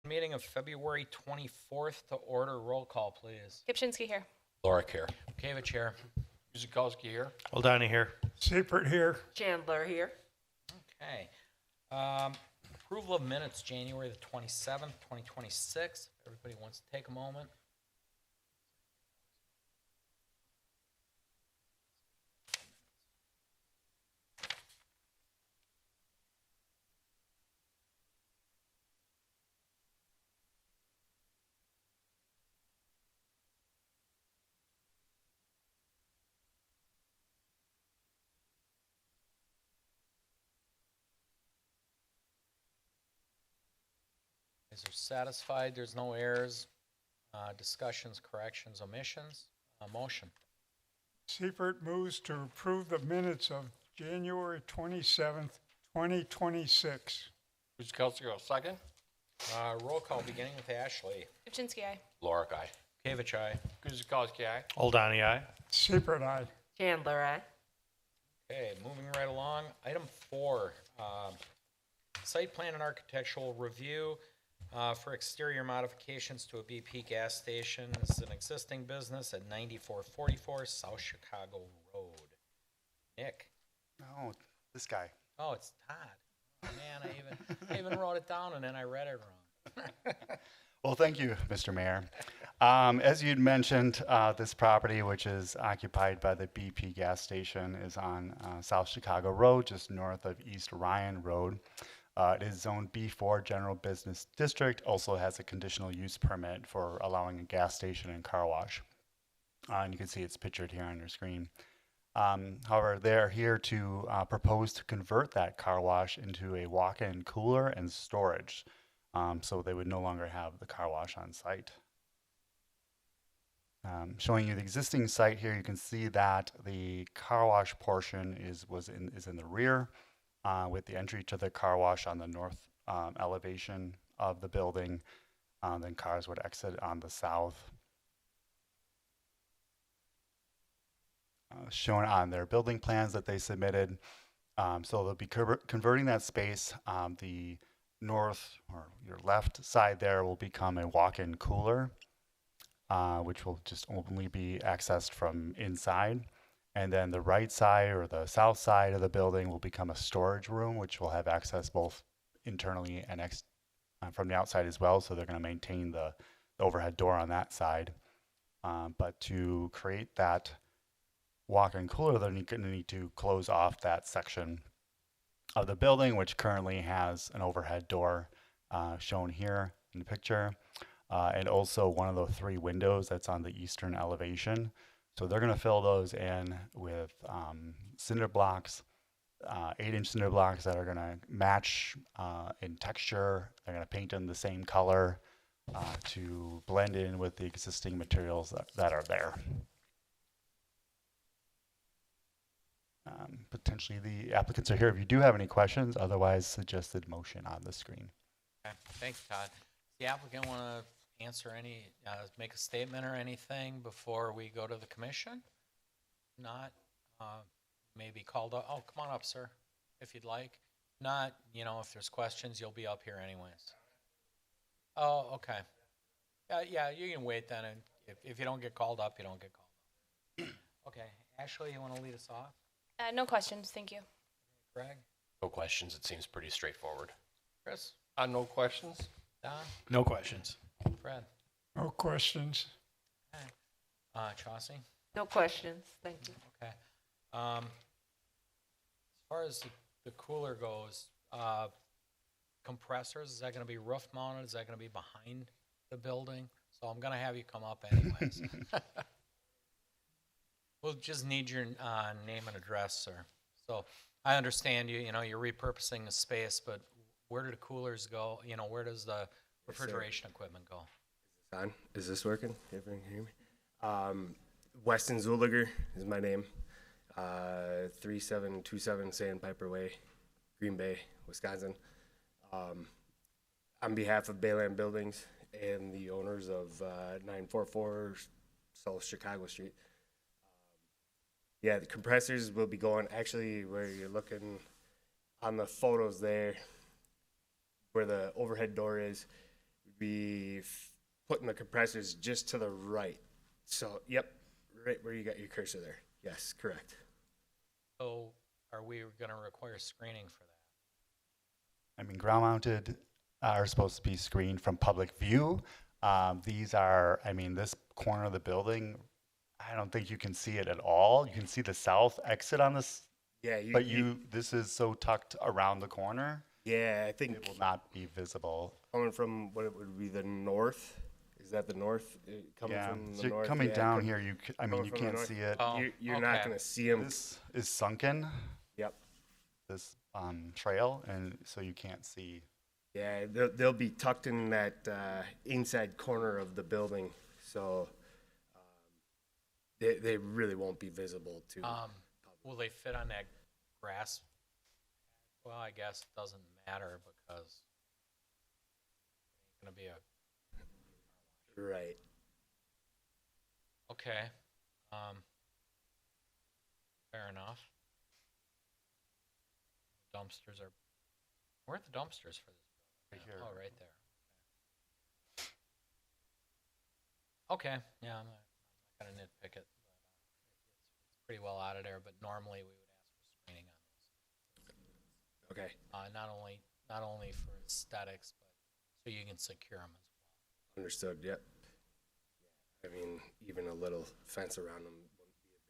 Meeting of February 24th to order. Roll call, please. Kipchinsky here. Lorick here. Kavich here. Guzikowski here. Oldani here. Seipert here. Chandler here. Okay. Approval of minutes, January the 27th, 2026. Everybody wants to take a moment. Is there satisfied? There's no errors, discussions, corrections, omissions. Motion. Seipert moves to approve the minutes of January 27th, 2026. Guzikowski will second. Roll call beginning with Ashley. Kipchinsky, aye. Lorick, aye. Kavich, aye. Guzikowski, aye. Oldani, aye. Seipert, aye. Chandler, aye. Okay, moving right along. Item 4, site plan and architectural review for exterior modifications to a BP gas station. This is an existing business at 9444 South Chicago Road. Nick. No, this guy. Oh, it's Todd. Oh, man, I even wrote it down and then I read it wrong. Well, thank you, Mr. Mayor. As you'd mentioned, this property, which is occupied by the BP gas station, is on South Chicago Road, just north of East Ryan Road. It is zoned B4 General Business District, also has a conditional use permit for allowing a gas station and car wash. And you can see it's pictured here on your screen. However, they're here to propose to convert that car wash into a walk-in cooler and storage. So they would no longer have the car wash on site. Showing you the existing site here, you can see that the car wash portion is in the rear, with the entry to the car wash on the north elevation of the building. Then cars would exit on the south. Shown on their building plans that they submitted. So they'll be converting that space. The north or your left side there will become a walk-in cooler, which will just only be accessed from inside. And then the right side or the south side of the building will become a storage room, which will have access both internally and from the outside as well. So they're going to maintain the overhead door on that side. But to create that walk-in cooler, they're going to need to close off that section of the building, which currently has an overhead door shown here in the picture, and also one of the 3 windows that's on the eastern elevation. So they're going to fill those in with cinder blocks, 8-inch cinder blocks that are going to match in texture. They're going to paint them the same color to blend in with the existing materials that are there. Potentially the applicants are here if you do have any questions, otherwise suggested motion on the screen. Okay, thanks, Todd. Does the applicant want to answer any, make a statement or anything before we go to the commission? Not, maybe called up. Oh, come on up, sir, if you'd like. Not, if there's questions, you'll be up here anyways. Oh, okay. Yeah, you can wait then, and if you don't get called up, you don't get called up. Okay, Ashley, you want to lead us off? No questions, thank you. Greg? No questions. It seems pretty straightforward. Chris? No questions. Don? No questions. Fred? No questions. Okay. Chauncey? No questions. Thank you. Okay. As far as the cooler goes, compressors, is that going to be roof mounted? Is that going to be behind the building? So I'm going to have you come up anyways. We'll just need your name and address, sir. So I understand you're repurposing the space, but where do the coolers go? Where does the refrigeration equipment go? On? Is this working? Everyone can hear me? Weston Zuliger is my name. 3727 Sandpiper Way, Green Bay, Wisconsin. On behalf of Bayland Buildings and the owners of 944 South Chicago Street. Yeah, the compressors will be going actually where you're looking on the photos there, where the overhead door is. be putting the compressors just to the right. So, yep, right where you got your cursor there. Yes, correct. So are we gonna require screening for that? I mean, ground mounted are supposed to be screened from public view. These are, I mean, this corner of the building, I don't think you can see it at all. You can see the south exit on this, Yeah, but this is so tucked around the corner, yeah, I think it will not be visible. coming from what it would be the north. Is that the north? Coming Yeah, from the so north. coming yeah, down here, I mean, coming you from the can't north. see it. Oh, You're not okay. gonna see them. This is sunken, Yep. this trail, and so you can't see. Yeah, they'll be tucked in that inside corner of the building, so they really won't be visible to. Will they fit on that grass? Well, I guess it doesn't matter because it's gonna be Right. okay. Fair enough. Dumpsters are, where are the dumpsters for this? Right here. Oh, right there. Okay, yeah, I'm not gonna nitpick it, but it's pretty well out of there, but normally we would ask for screening on those. Okay. Not only for aesthetics, but so you can secure them as well. Understood. Yep. I mean, even a little fence around them wouldn't be a big deal.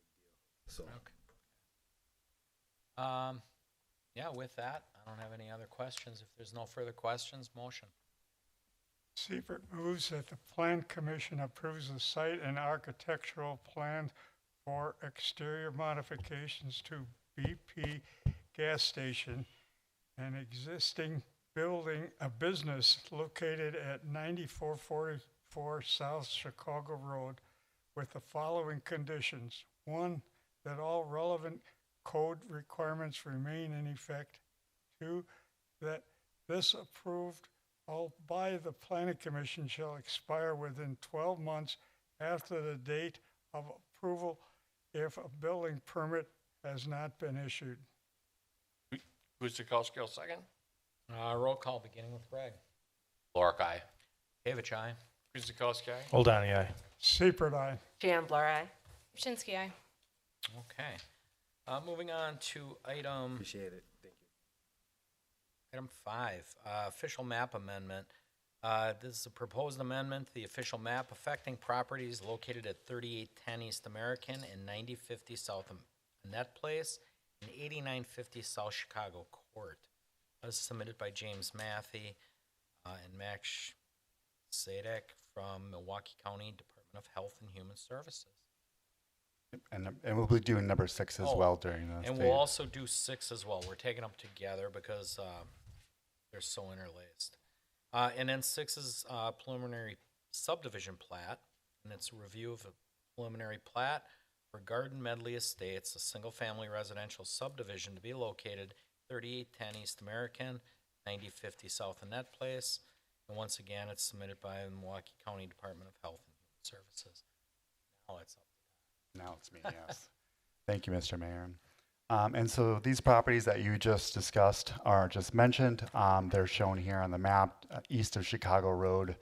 So. Okay. Yeah, with that, I don't have any other questions. If there's no further questions, motion. Seifert moves that the Plan Commission approves the site and architectural plan for exterior modifications to BP gas station, an existing building, a business located at 9444 South Chicago Road with the following conditions. 1, that all relevant code requirements remain in effect. 2, that this approved all by the Planning Commission shall expire within 12 months after the date of approval if a building permit has not been issued. Guzekowski will second. Roll call, beginning with Greg. Lorick, aye. David, aye. Guzekowski, aye. Oldani, aye. Seifert, aye. Chandler, aye. Shinsky, aye. Okay. Moving on to item Appreciate it. Thank you. Item 5, official map amendment. This is a proposed amendment to the official map affecting properties located at 3810 East American and 9050 South Annette Place and 8950 South Chicago Court. This is submitted by James Matthey and Max Sadek from Milwaukee County Department of Health and Human Services. And we'll be doing number 6 as Oh, well during this. And we'll also do 6 as well. We're taking them together because they're so interlaced. And then 6 is preliminary subdivision plat, and it's a review of a preliminary plat for Garden Medley Estates, a single-family residential subdivision to be located 3810 East American, 9050 South Annette Place. And once again, it's submitted by the Milwaukee County Department of Health and Human Services. Now it's up. Now it's me, yes. Thank you, Mr. Mayor. And so these properties that you just discussed are just mentioned. They're shown here on the map, east of Chicago Road,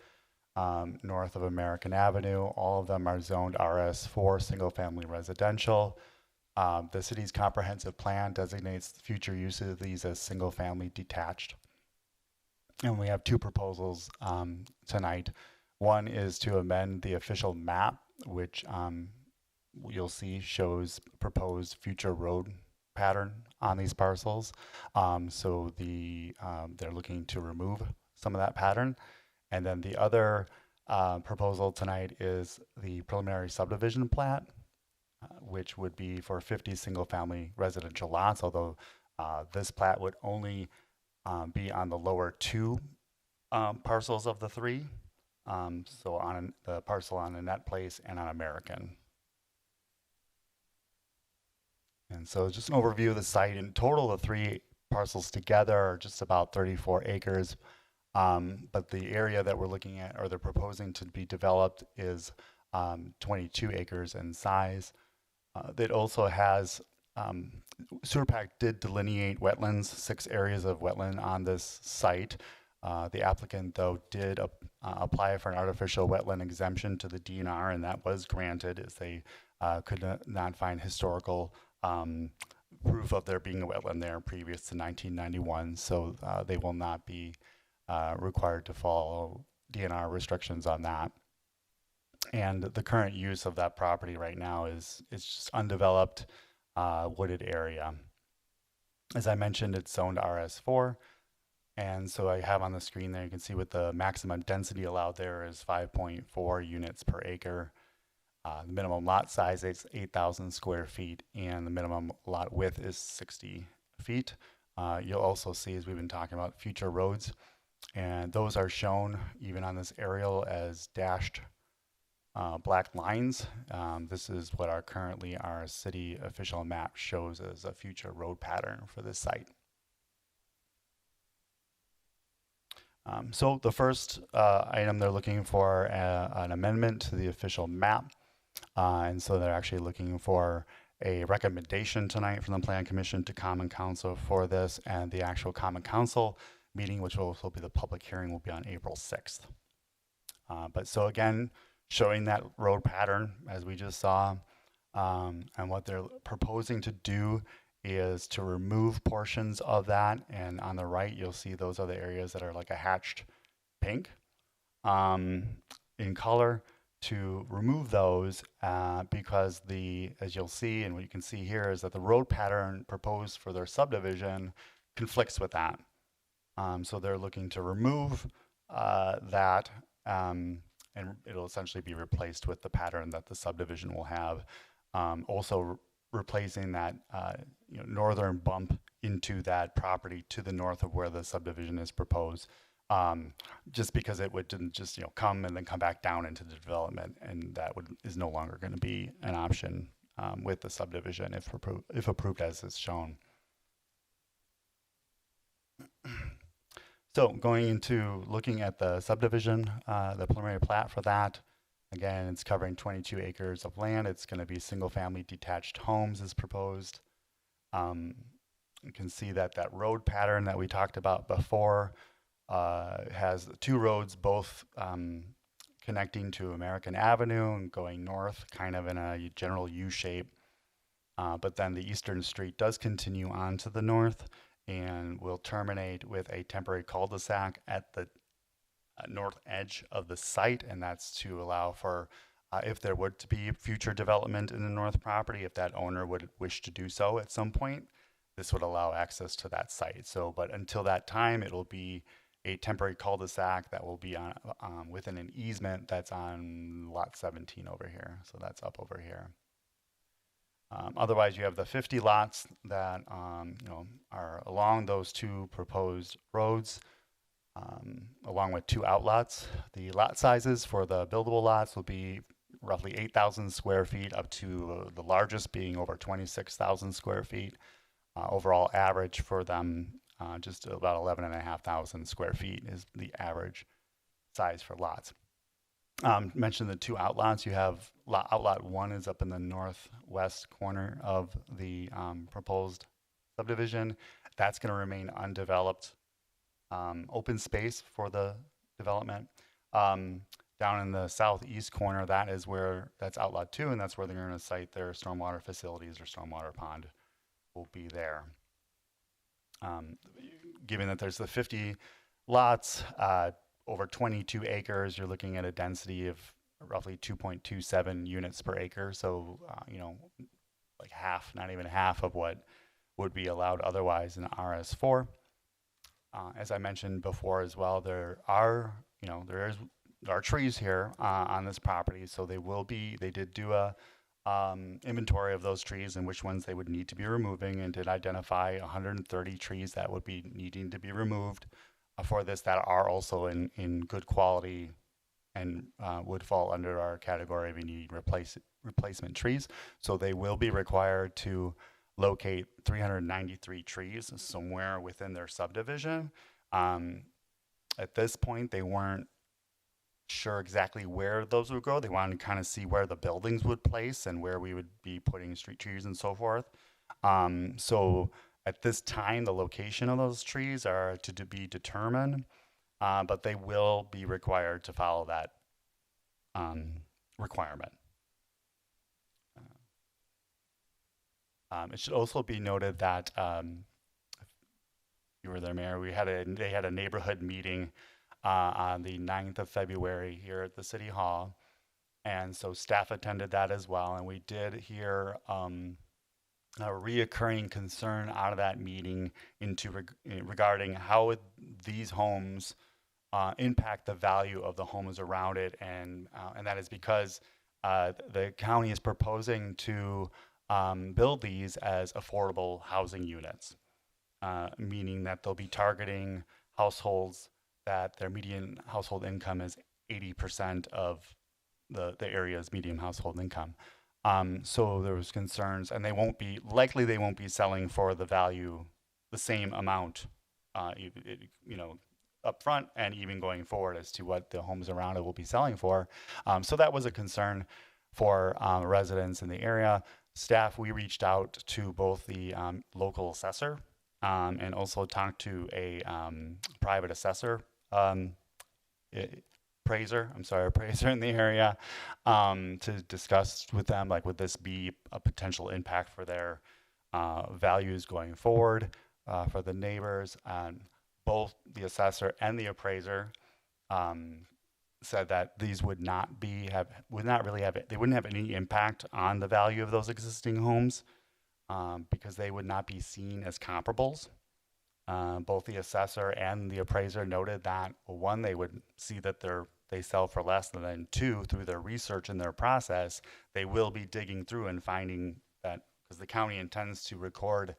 north of American Avenue. All of them are zoned RS4, single-family residential. The city's comprehensive plan designates future uses of these as single-family detached. And we have 2 proposals tonight. One is to amend the official map, which you'll see shows proposed future road pattern on these parcels. So they're looking to remove some of that pattern. And then the other proposal tonight is the preliminary subdivision plat, which would be for 50 single-family residential lots, although this plat would only be on the lower 2 parcels of the 3. So on the parcel on Annette Place and on American. And so just an overview of the site. In total, the 3 parcels together are just about 34 acres. But the area that we're looking at, or they're proposing to be developed, is 22 acres in size. It also has, SewerPac did delineate wetlands, 6 areas of wetland on this site. The applicant, though, did apply for an artificial wetland exemption to the DNR, and that was granted as they not find historical proof of there being a wetland there previous to 1991, so they will not be required to follow DNR restrictions on that. And the current use of that property right now is just undeveloped wooded area. As I mentioned, it's zoned RS4, and so I have on the screen there, you can see what the maximum density allowed there is 5.4 units per acre. The minimum lot size is 8,000 square feet, and the minimum lot width is 60 feet. You'll also see, as we've been talking about, future roads, and those are shown even on this aerial as dashed black lines. This is what our city official map shows as a future road pattern for this site. So the first item, they're looking for an amendment to the official map. And so they're actually looking for a recommendation tonight from the Plan Commission to Common Council for this, and the actual Common Council meeting, which will also be the public hearing, will be on April 6th. But so again, showing that road pattern as we just saw, and what they're proposing to do is to remove portions of that, and on the right you'll see those are the areas that are like a hatched pink in color, to remove those because as you'll see and what you can see here is that the road pattern proposed for their subdivision conflicts with that. So they're looking to remove that, and it'll essentially be replaced with the pattern that the subdivision will have. Also replacing that northern bump into that property to the north of where the subdivision is proposed, just because it didn't just come and then come back down into the development, and that is no longer going to be an option with the subdivision if approved as is shown. So going into looking at the subdivision, the preliminary plat for that, again, it's covering 22 acres of land. It's going to be single-family detached homes as proposed. You can see that road pattern that we talked about before has two roads, both connecting to American Avenue and going north, kind of in a general U shape. But then the Eastern Street does continue on to the north and will terminate with a temporary cul-de-sac at the north edge of the site, and that's to allow for if there were to be future development in the north property, if that owner would wish to do so at some point, this would allow access to that site. So, but until that time, it'll be a temporary cul-de-sac that will be on within an easement that's on lot 17 over here. So that's up over here. Otherwise, you have the 50 lots that are along those two proposed roads, along with two outlots. The lot sizes for the buildable lots will be roughly 8,000 square feet, up to the largest being over 26,000 square feet. Overall average for them, just about 11,500 square feet is the average size for lots. Mention the two outlots. You have outlot 1 is up in the northwest corner of the proposed subdivision. That's going to remain undeveloped, open space for the development. Down in the southeast corner, that's outlot 2, and that's where they're going to site their stormwater facilities or stormwater pond will be there. Given that there's the 50 lots, over 22 acres, you're looking at a density of roughly 2.27 units per acre. So, like half, not even half of what would be allowed otherwise in RS4. As I mentioned before as well, there are trees here on this property. So they did do a inventory of those trees and which ones they would need to be removing, and did identify 130 trees that would be needing to be removed for this, that are also in good quality and would fall under our category of need replacement trees. So they will be required to locate 393 trees somewhere within their subdivision. At this point, they weren't sure exactly where those would go. They wanted to kind of see where the buildings would place and where we would be putting street trees and so forth. So at this time, the location of those trees are to be determined. but they will be required to follow that requirement. It should also be noted that you were there, Mayor. They had a neighborhood meeting on the 9th of February here at the City Hall, and so staff attended that as well. And we did hear a reoccurring concern out of that meeting regarding how these homes impact the value of the homes around it, and that is because the county is proposing to build these as affordable housing units, meaning that they'll be targeting households that their median household income is 80% of the area's median household income. So there was concerns, and they won't be selling for the same amount, up front and even going forward as to what the homes around it will be selling for. So that was a concern for residents in the area. Staff, we reached out to both the local assessor and also talked to a private assessor, appraiser in the area, to discuss with them, like, would this be a potential impact for their values going forward for the neighbors. Both the assessor and the appraiser said that these they wouldn't have any impact on the value of those existing homes because they would not be seen as comparables. Both the assessor and the appraiser noted that, well, one, they would see that they sell for less, and then two, through their research and their process, they will be digging through and finding that, because the county intends to record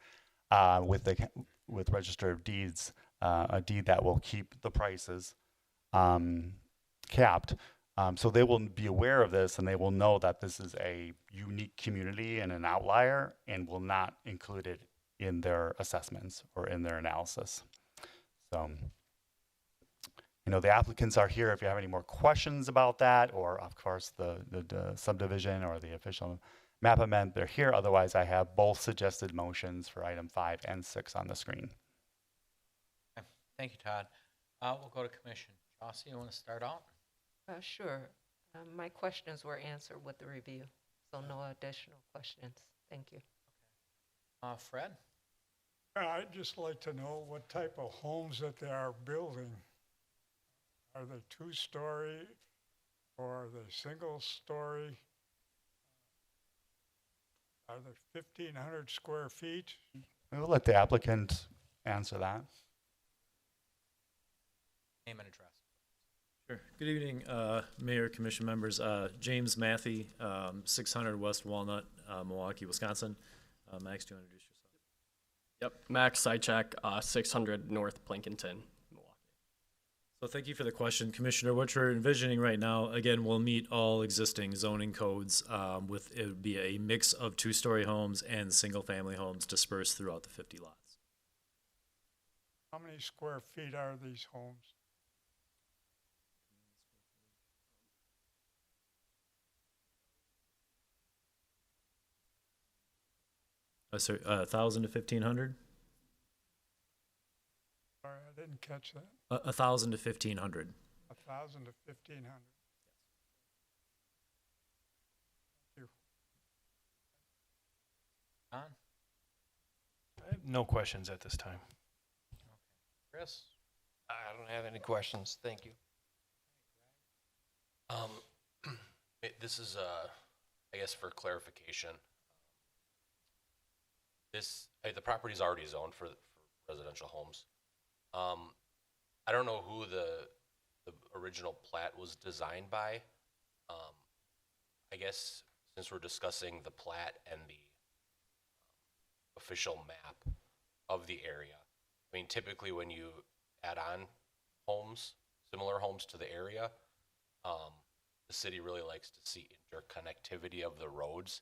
with Register of Deeds a deed that will keep the prices capped. So they will be aware of this, and they will know that this is a unique community and an outlier, and will not include it in their assessments or in their analysis. So, the applicants are here if you have any more questions about that, or of course the subdivision or the official map amendment, they're here. Otherwise, I have both suggested motions for item 5 and 6 on the screen. Okay. Thank you, Todd. We'll go to commission. Chauncey, you want to start out? Sure. My questions were answered with the review, so no additional questions. Thank you. Fred? I'd just like to know what type of homes that they are building. Are they 2-story or are they single-story? Are they 1,500 square feet? We'll let the applicant answer that. Name and address. Sure. Good evening, Mayor, Commission members. James Matthey, 600 West Walnut, Milwaukee, Wisconsin. Max, do you want to introduce yourself? Yep, Max Sychak, 600 North Plankinton, Milwaukee. So thank you for the question, Commissioner. What you're envisioning right now, again, will meet all existing zoning codes. It would be a mix of 2-story homes and single-family homes dispersed throughout the 50 lots. How many square feet are these homes? Sorry, 1,000 to 1,500? Sorry, I didn't catch that. 1,000 to 1,500. 1,000 to 1,500. Thank you. John? I have no questions at this time. Chris? I don't have any questions. Thank you. This is, I guess, for clarification. The property is already zoned for residential homes. I don't know who the original plat was designed by. I guess since we're discussing the plat and the official map of the area, I mean, typically when you add on homes, similar homes to the area, the city really likes to see interconnectivity of the roads.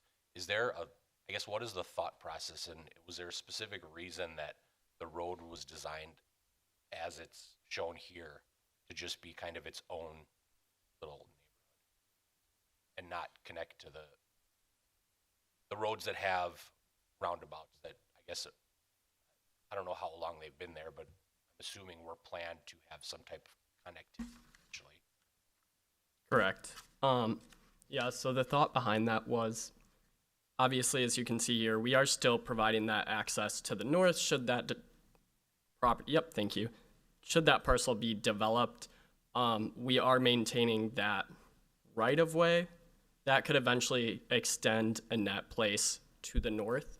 I guess, what is the thought process, and was there a specific reason that the road was designed as it's shown here to just be kind of its own little neighborhood and not connect to the roads that have roundabouts that, I guess, I don't know how long they've been there, but I'm assuming were planned to have some type of connectivity eventually. Correct. Yeah, so the thought behind that was, obviously, as you can see here, we are still providing that access to the north should that property, yep, thank you. Should that parcel be developed, we are maintaining that right of way that could eventually extend Annette Place to the north.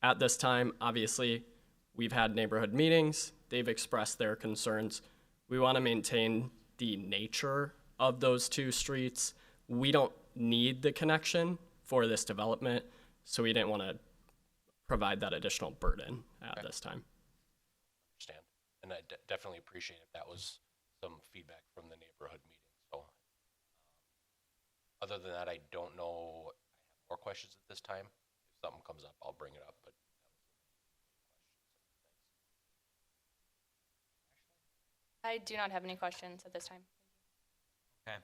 At this time, obviously, we've had neighborhood meetings. They've expressed their concerns. We want to maintain the nature of those two streets. We don't need the connection for this development, so we didn't want to provide that additional burden at this time. Understand. And I definitely appreciate if that was some feedback from the neighborhood meeting. So other than that, I don't know. I have more questions at this time. If something comes up, I'll bring it up. But I do not have any questions at this time. Okay.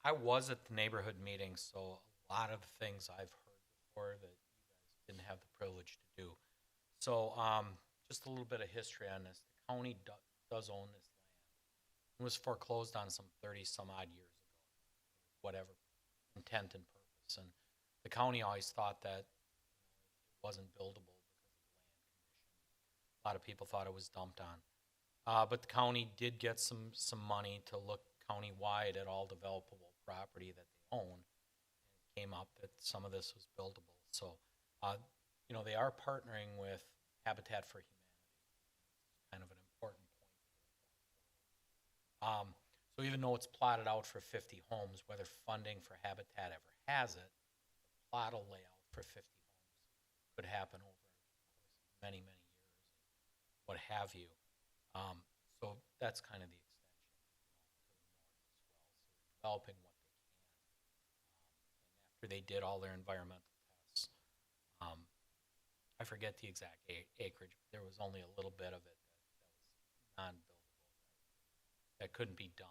I was at the neighborhood meeting, so a lot of the things I've heard before that you guys didn't have the privilege to do. So, just a little bit of history on this. The county does own this land. It was foreclosed on some 30-some odd years ago, whatever intent and purpose. And the county always thought that it wasn't buildable because of the land condition. A lot of people thought it was dumped on. But the county did get some money to look county-wide at all developable property that they own. And it came up that some of this was buildable. So, they are partnering with Habitat for Humanity. It's kind of an important point. So even though it's plotted out for 50 homes, whether funding for Habitat ever has it, the plot will lay out for 50 homes. Could happen over the course of many, many years, what have you. So that's kind of the extension to the north as well. So they're developing what they can. And after they did all their environmental tests, I forget the exact acreage, but there was only a little bit of it that was non-buildable, that couldn't be done.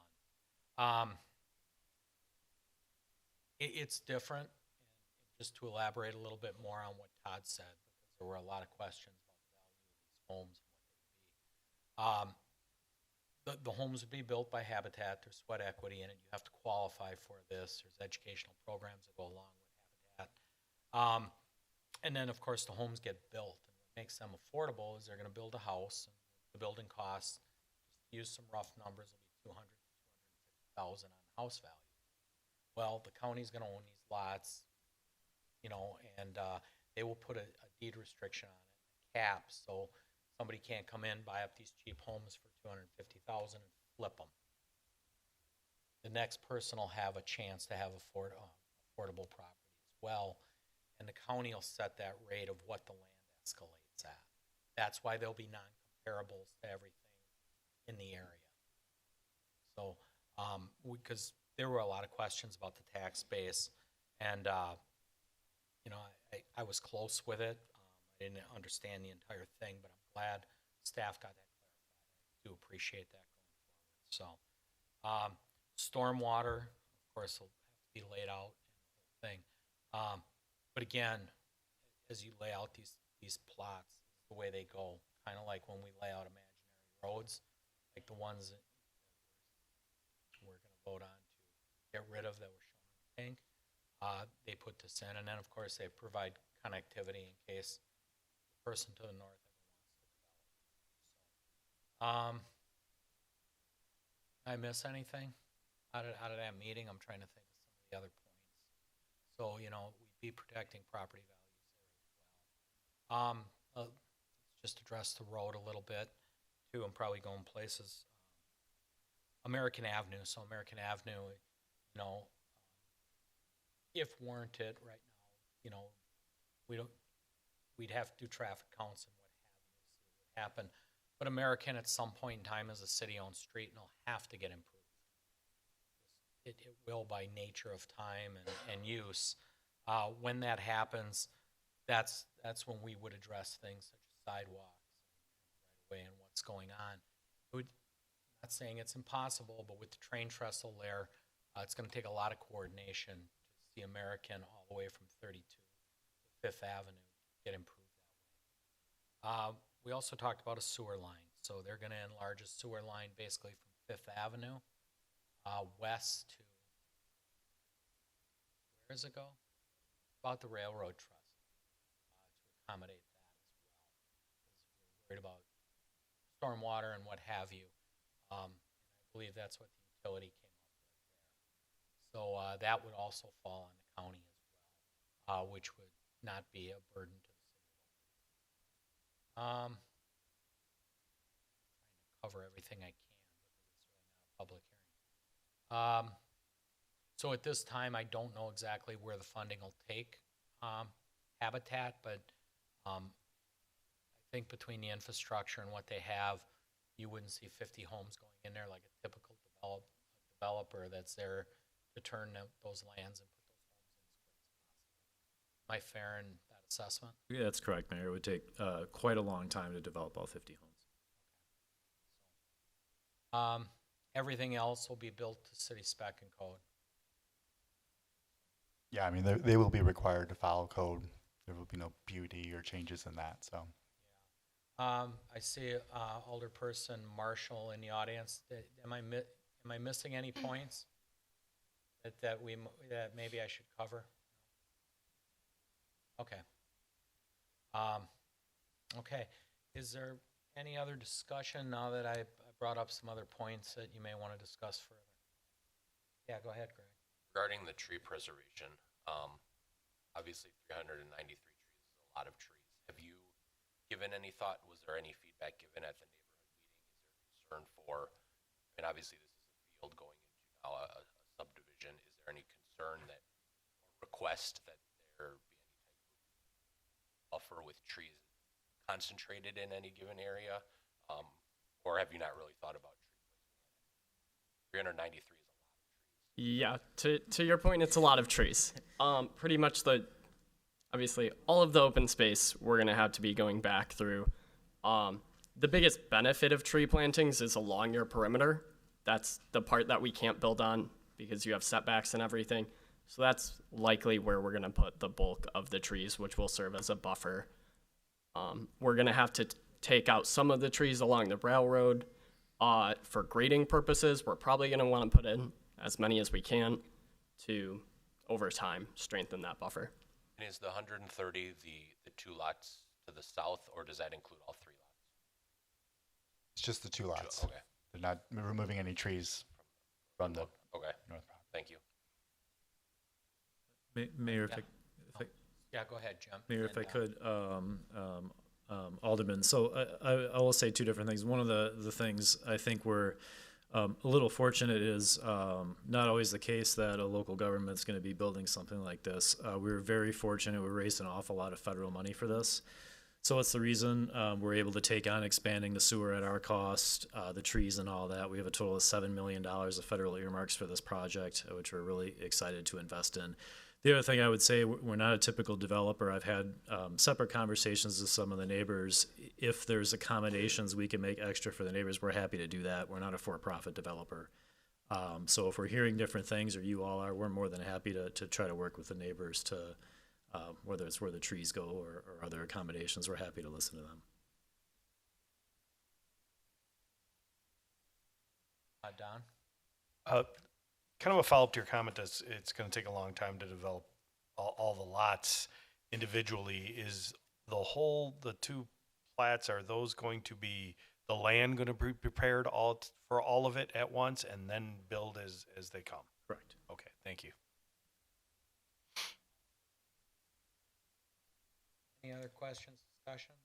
It's different, and just to elaborate a little bit more on what Todd said, because there were a lot of questions about the value of these homes and what they would be. The homes would be built by Habitat. There's sweat equity in it. You have to qualify for this. There's educational programs that go along with Habitat. And then, of course, the homes get built. And what makes them affordable is they're going to build a house. And the building costs, just use some rough numbers, will be $200,000 to $250,000 on house value. Well, the county's going to own these lots, and they will put a deed restriction on it, a cap, so somebody can't come in, buy up these cheap homes for $250,000 and flip them. The next person will have a chance to have affordable property as well, and the county will set that rate of what the land escalates at. That's why there'll be non-comparables to everything in the area. So, because there were a lot of questions about the tax base, and I was close with it. I didn't understand the entire thing, but I'm glad staff got that clarified. I do appreciate that going forward. So, stormwater, of course, will have to be laid out and the whole thing. But again, as you lay out these plots, the way they go, kind of like when we lay out imaginary roads, like the ones that we're going to vote on to get rid of that were shown on the pink. They put this in, and then of course they provide connectivity in case the person to the north ever wants to develop. So, I miss anything out of that meeting? I'm trying to think of some of the other points. So, we'd be protecting property values there as well. Just address the road a little bit too. I'm probably going places. American Avenue. So American Avenue, if warranted right now, we'd have to do traffic counts and what have you to see what would happen. But American at some point in time is a city-owned street and it'll have to get improved. It will by nature of time and use. When that happens, that's when we would address things such as sidewalks and right away and what's going on. Not saying it's impossible, but with the train trestle there, it's going to take a lot of coordination to see American all the way from 32 to 5th Avenue get improved that way. We also talked about a sewer line. So they're going to enlarge a sewer line basically from Fifth Avenue, west to, where does it go? About the railroad trust, to accommodate that as well. 'Cause we're worried about stormwater and what have you. And I believe that's what the utility came up with there. So that would also fall on the county as well, which would not be a burden to the city. Trying to cover everything I can because it's really not a public hearing. So at this time, I don't know exactly where the funding will take Habitat, but I think between the infrastructure and what they have, you wouldn't see 50 homes going in there like a typical developer that's there to turn those lands and put those homes in as quick as possible. Am I fair in that assessment? Yeah, that's correct, Mayor. It would take quite a long time to develop all 50 homes. Everything else will be built to city spec and code. Yeah, I mean, they will be required to follow code. There will be no beauty or changes in that, so. I see Alderperson Marshall in the audience. Am I missing any points that maybe I should cover? Okay. Okay. Is there any other discussion now that I brought up some other points that you may want to discuss further? Yeah, go ahead, Greg. Regarding the tree preservation, obviously 393 trees is a lot of trees. Have you given any thought, was there any feedback given at the neighborhood meeting? Is there concern for, I mean, obviously this is a field going into now a subdivision. Is there any concern that, or request that there be any type of buffer with trees concentrated in any given area? Or have you not really thought about tree placement? 393 is a lot of trees. Yeah, to your point, it's a lot of trees. Pretty much obviously all of the open space we're gonna have to be going back through. The biggest benefit of tree plantings is along your perimeter. That's the part that we can't build on because you have setbacks and everything. So that's likely where we're gonna put the bulk of the trees, which will serve as a buffer. We're gonna have to take out some of the trees along the railroad. For grading purposes, we're probably gonna wanna put in as many as we can to, over time, strengthen that buffer. And is the 130 the two lots to the south, or does that include all three lots? It's just the two lots. Okay. They're not removing any trees from the Okay. north property. Thank you. Mayor, if I Yeah, go ahead, Jim. Mayor, if I And, could, Alderman, so I will say two different things. One of the things I think we're a little fortunate is not always the case that a local government's going to be building something like this. We're very fortunate. We raised an awful lot of federal money for this. So it's the reason we're able to take on expanding the sewer at our cost, the trees and all that. We have a total of $7 million of federal earmarks for this project, which we're really excited to invest in. The other thing I would say, we're not a typical developer. I've had separate conversations with some of the neighbors. If there's accommodations we can make extra for the neighbors, we're happy to do that. We're not a for-profit developer. So if we're hearing different things, or you all are, we're more than happy to try to work with the neighbors to, whether it's where the trees go or other accommodations, we're happy to listen to them. Don? Kind of a follow-up to your comment, it's going to take a long time to develop all the lots individually. Is the two plats, are those going to be, the land going to be prepared for all of it at once and then build as they come? Correct. Okay, thank you. Any other questions, discussions?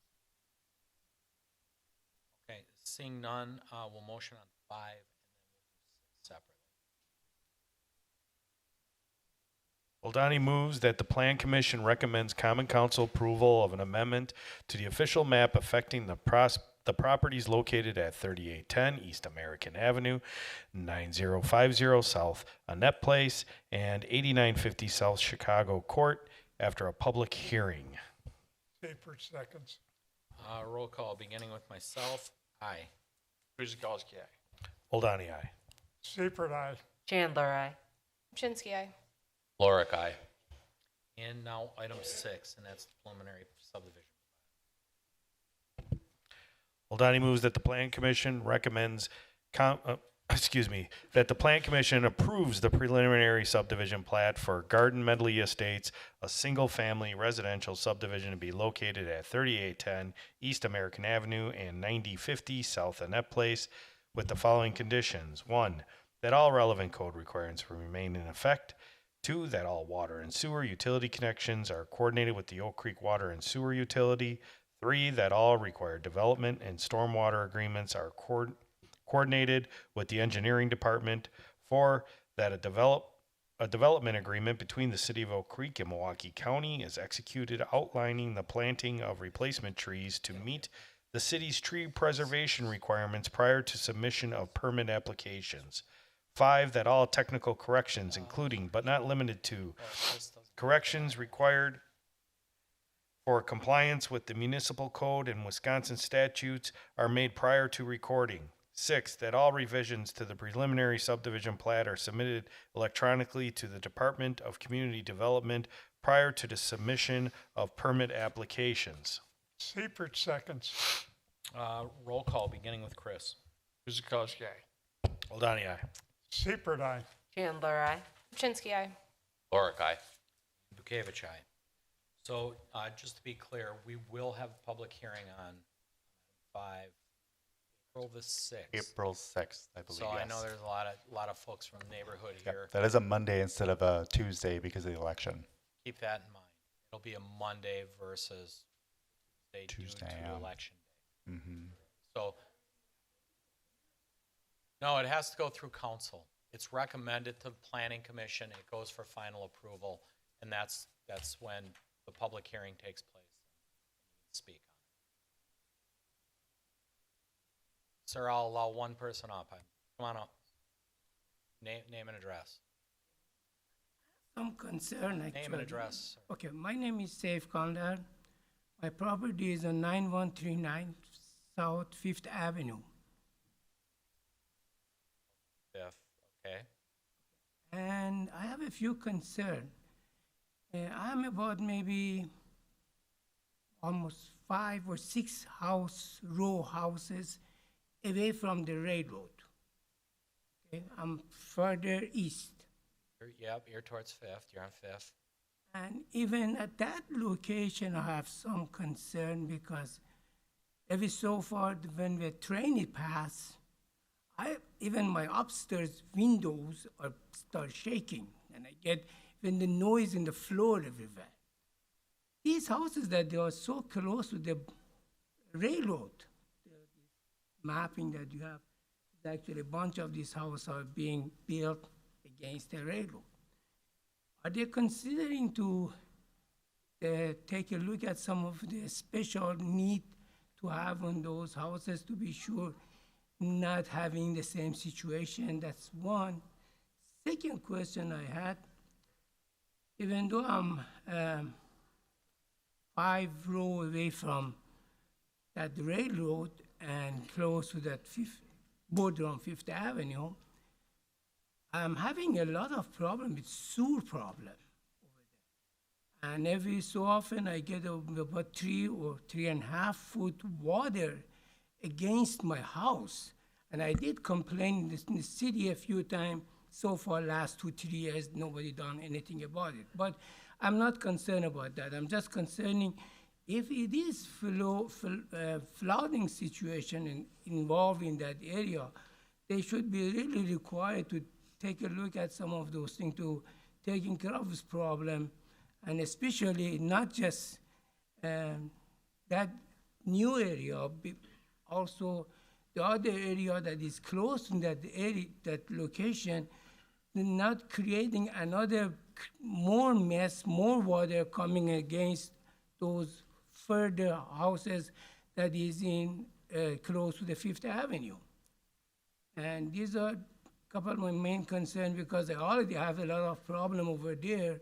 Okay, seeing none, we'll motion on 5 and then we'll do 6 separately. Oldani moves that the Plan Commission recommends Common Council approval of an amendment to the official map affecting the properties located at 3810 East American Avenue, 9050 South Annette Place, and 8950 South Chicago Court after a public hearing. Seifert seconds. Roll call, beginning with myself. Aye. Kuzikowski, aye. Oldani, aye. Seifert, aye. Chandler, aye. Shinsky, aye. Lorick, aye. And now item 6, and that's the preliminary subdivision. Oldani moves that the Plan Commission recommends excuse me, that the Plan Commission approves the preliminary subdivision plat for Garden Medley Estates, a single-family residential subdivision to be located at 3810 East American Avenue and 9050 South Annette Place, with the following conditions. 1, that all relevant code requirements remain in effect. 2, that all water and sewer utility connections are coordinated with the Oak Creek Water and Sewer Utility. 3, that all required development and stormwater agreements are coordinated with the engineering department. 4, that a development agreement between the city of Oak Creek and Milwaukee County is executed outlining the planting of replacement trees to meet the city's tree preservation requirements prior to submission of permit applications. 5, that all technical corrections, including but not limited to corrections required for compliance with the municipal code and Wisconsin statutes, are made prior to recording. 6, that all revisions to the preliminary subdivision plat are submitted electronically to the Department of Community Development prior to the submission of permit applications. Seifert seconds. Roll call, beginning with Chris. Guzekowski, aye. Hold aye. Seifert, aye. Chandler, aye. Chinsky, aye. Lorick, aye. Bukevich, aye. So, just to be clear, we will have a public hearing on 5, April the 6th. April 6th, I believe. So I yes. know there's a lot of folks from the neighborhood Yep, here. that is a Monday instead of a Tuesday because of the election. Keep that in mind. It'll be a Monday versus Tuesday, due to yeah. election day. Mm-hmm. So, no, it has to go through council. It's recommended to the planning commission. It goes for final approval, and that's when the public hearing takes place. Speak on it. Sir, I'll allow one person up. Come on up. Name and address. Some concern actually. Name and address. Sir. Okay, my name is Saif Kandar. My property is on 9139 South 5th Avenue. If, okay. And I have a few concerns. I'm about maybe almost 5 or 6 row houses away from the railroad. Okay, I'm further east. You're towards 5th. You're on 5th. And even at that location, I have some concern because every so far when the train pass, even my upstairs windows start shaking, and I get even the noise in the floor everywhere. These houses that they are so close to the railroad, the mapping that you have, actually a bunch of these houses are being built against the railroad. Are they considering to take a look at some of the special need to have on those houses to be sure not having the same situation? That's one. Second question I had, even though I'm 5 rows away from that railroad and close to that border on 5th Avenue, I'm having a lot of problem with sewer problem over there. And every so often I get about 3 or 3.5 foot water against my house. And I did complain in the city a few times. So far, last 2-3 years, nobody done anything about it. But I'm not concerned about that. I'm just concerning if it is flooding situation involved in that area, they should be really required to take a look at some of those things to taking care of this problem, and especially not just that new area, also the other area that is close to that area, that location, not creating another more mess, more water coming against those further houses that is in close to the 5th Avenue. And these are couple of my main concerns because I already have a lot of problem over there,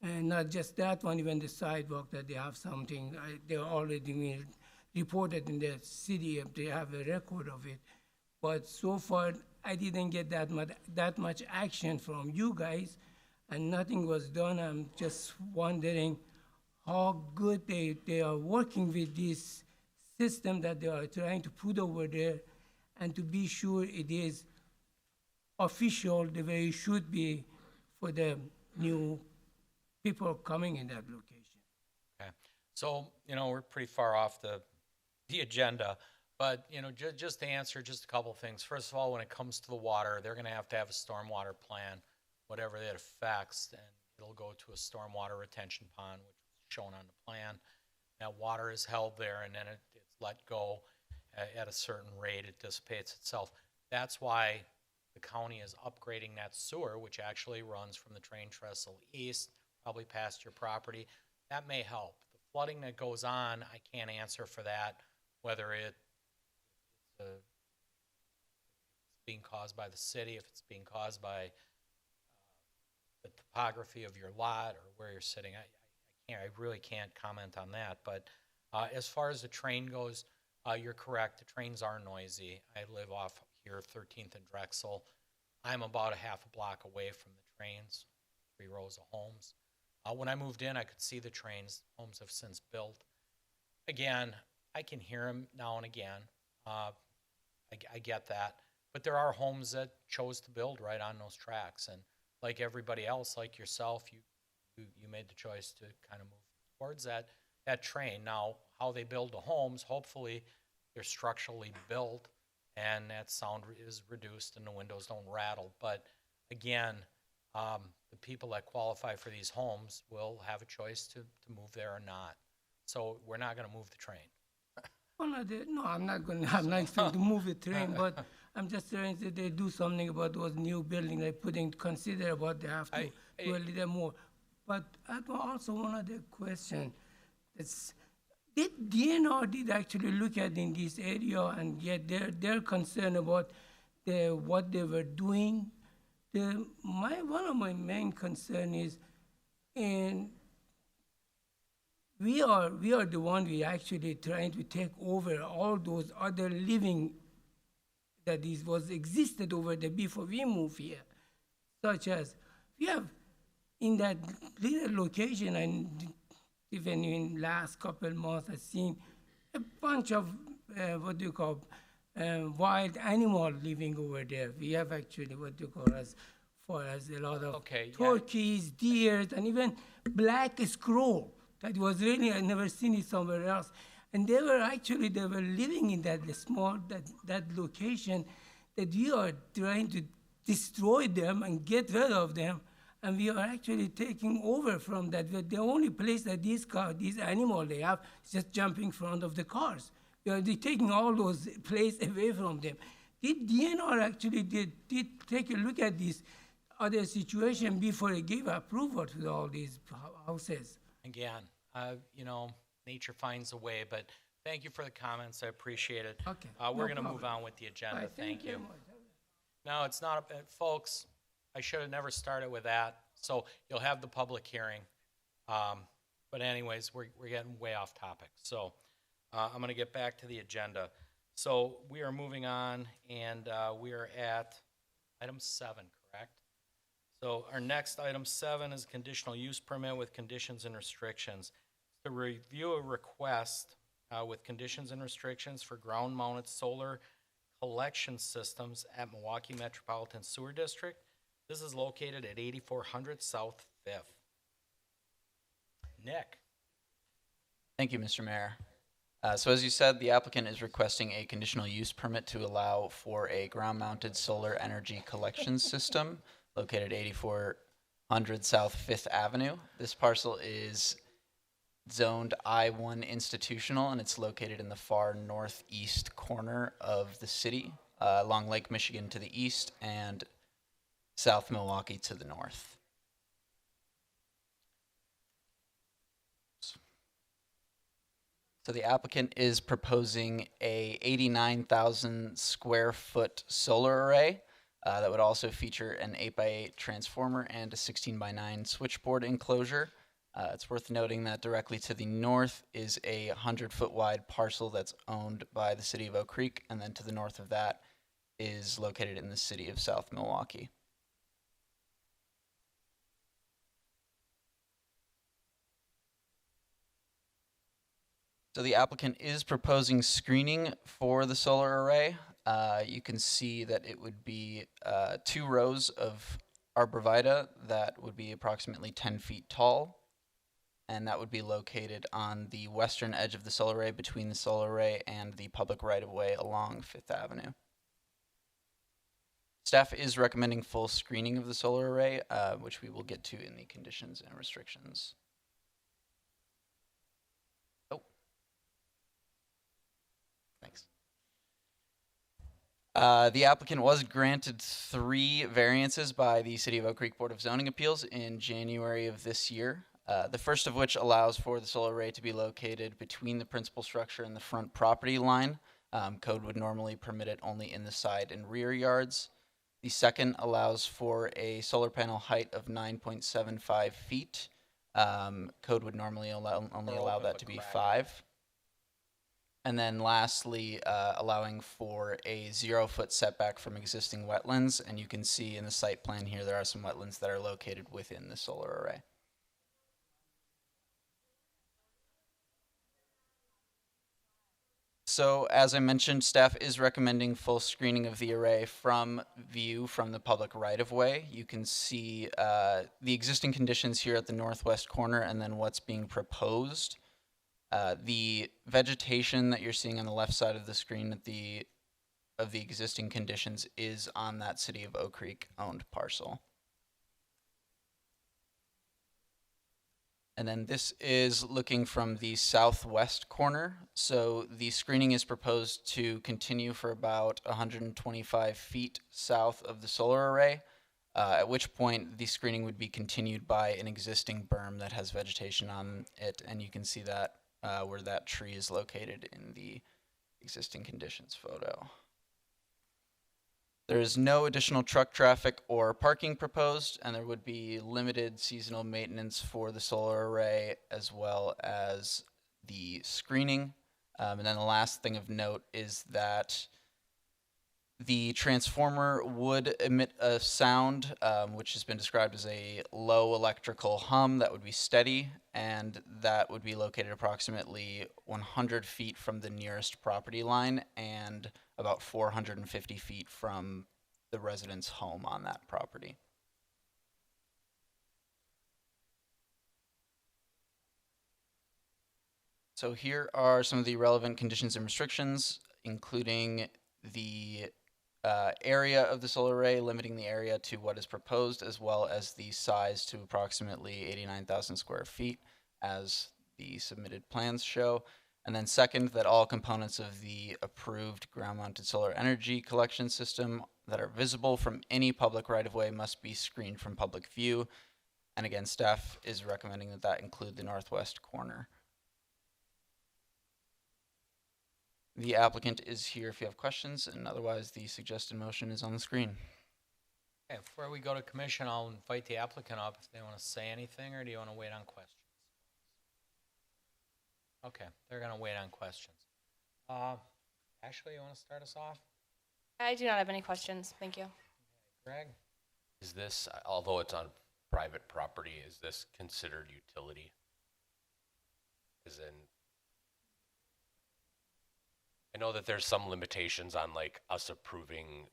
and not just that one, even the sidewalk that they have something, they already been reported in the city, they have a record of it. But so far, I didn't get that much action from you guys, and nothing was done. I'm just wondering how good they are working with this system that they are trying to put over there, and to be sure it is official the way it should be for the new people coming in that location. Okay. So, we're pretty far off the agenda, but, just to answer just a couple things. First of all, when it comes to the water, they're gonna have to have a stormwater plan, whatever that affects, and it'll go to a stormwater retention pond, which is shown on the plan. That water is held there, and then it's let go at a certain rate. It dissipates itself. That's why the county is upgrading that sewer, which actually runs from the train trestle east, probably past your property. That may help. The flooding that goes on, I can't answer for that, whether it's being caused by the city, if it's being caused by the topography of your lot or where you're sitting. I really can't comment on that. But as far as the train goes, you're correct. The trains are noisy. I live off here, 13th and Drexel. I'm about a half a block away from the trains, 3 rows of homes. When I moved in, I could see the trains. Homes have since built. Again, I can hear them now and again. I get that. But there are homes that chose to build right on those tracks. And like everybody else, like yourself, you made the choice to kind of move towards that train. Now, how they build the homes, hopefully they're structurally built and that sound is reduced and the windows don't rattle. But again, the people that qualify for these homes will have a choice to move there or not. So we're not going to move the train. Well, no, I'm not trying to move the train, but I'm just trying to they do something about those new buildings. They consider about they have to do a little more. But I also one other question. Did DNR actually look at in this area and get their concern about what they were doing? One of my main concern is, and we are the one we actually trying to take over all those other living that was existed over there before we move here, such as we have in that little location, and even in last couple months I've seen a bunch of wild animal living over there. We have actually as far as a lot of turkeys, deers, and even black squirrel. That was really, I never seen it somewhere else. And they were living in that location that we are trying to destroy them and get rid of them. And we are actually taking over from that. But the only place that these animals they have is just jumping in front of the cars. We are taking all those places away from them. Did DNR actually did take a look at this other situation before it gave approval to all these houses? Again, nature finds a way, but thank you for the comments. I appreciate it. Okay. We're going to move on with the agenda. Right, Thank you. very much. No, it's not, folks, I should have never started with that. So you'll have the public hearing. But anyways, we're getting way off topic. So I'm going to get back to the agenda. So we are moving on, and we are at item 7, correct? So our next item 7 is conditional use permit with conditions and restrictions. To review a request with conditions and restrictions for ground-mounted solar collection systems at Milwaukee Metropolitan Sewer District. This is located at 8400 South 5th. Nick. Thank you, Mr. Mayor. So as you said, the applicant is requesting a conditional use permit to allow for a ground-mounted solar energy collection system located 8400 South 5th Avenue. This parcel is zoned I-1 institutional, and it's located in the far northeast corner of the city, along Lake Michigan to the east and South Milwaukee to the north. So the applicant is proposing a 89,000 square foot solar array that would also feature an 8x8 transformer and a 16x9 switchboard enclosure. It's worth noting that directly to the north is a 100-foot wide parcel that's owned by the city of Oak Creek, and then to the north of that is located in the city of South Milwaukee. So the applicant is proposing screening for the solar array. you can see that it would be 2 rows of arborvitae that would be approximately 10 feet tall, and that would be located on the western edge of the solar array between the solar array and the public right-of-way along Fifth Avenue. Staff is recommending full screening of the solar array, which we will get to in the conditions and restrictions. Oh. Thanks. The applicant was granted 3 variances by the City of Oak Creek Board of Zoning Appeals in January of this year. The first of which allows for the solar array to be located between the principal structure and the front property line. Code would normally permit it only in the side and rear yards. The second allows for a solar panel height of 9.75 feet. Code would normally only allow that to be 5. And then lastly, allowing for a 0-foot setback from existing wetlands. And you can see in the site plan here, there are some wetlands that are located within the solar array. So as I mentioned, staff is recommending full screening of the array from view from the public right-of-way. You can see the existing conditions here at the northwest corner and then what's being proposed. The vegetation that you're seeing on the left side of the screen of the existing conditions is on that City of Oak Creek owned parcel. And then this is looking from the southwest corner. So the screening is proposed to continue for about 125 feet south of the solar array, at which point the screening would be continued by an existing berm that has vegetation on it. And you can see that where that tree is located in the existing conditions photo. There is no additional truck traffic or parking proposed, and there would be limited seasonal maintenance for the solar array as well as the screening. And then the last thing of note is that the transformer would emit a sound, which has been described as a low electrical hum that would be steady, and that would be located approximately 100 feet from the nearest property line and about 450 feet from the resident's home on that property. So here are some of the relevant conditions and restrictions, including the area of the solar array, limiting the area to what is proposed, as well as the size to approximately 89,000 square feet, as the submitted plans show. And then second, that all components of the approved ground-mounted solar energy collection system that are visible from any public right-of-way must be screened from public view. And again, staff is recommending that that include the northwest corner. The applicant is here if you have questions, and otherwise the suggested motion is on the screen. Okay, before we go to commission, I'll invite the applicant up if they want to say anything, or do you want to wait on questions? Okay, they're going to wait on questions. Ashley, you want to start us off? I do not have any questions. Thank you. Greg? Is this, although it's on private property, is this considered utility? As in, I know that there's some limitations on like us approving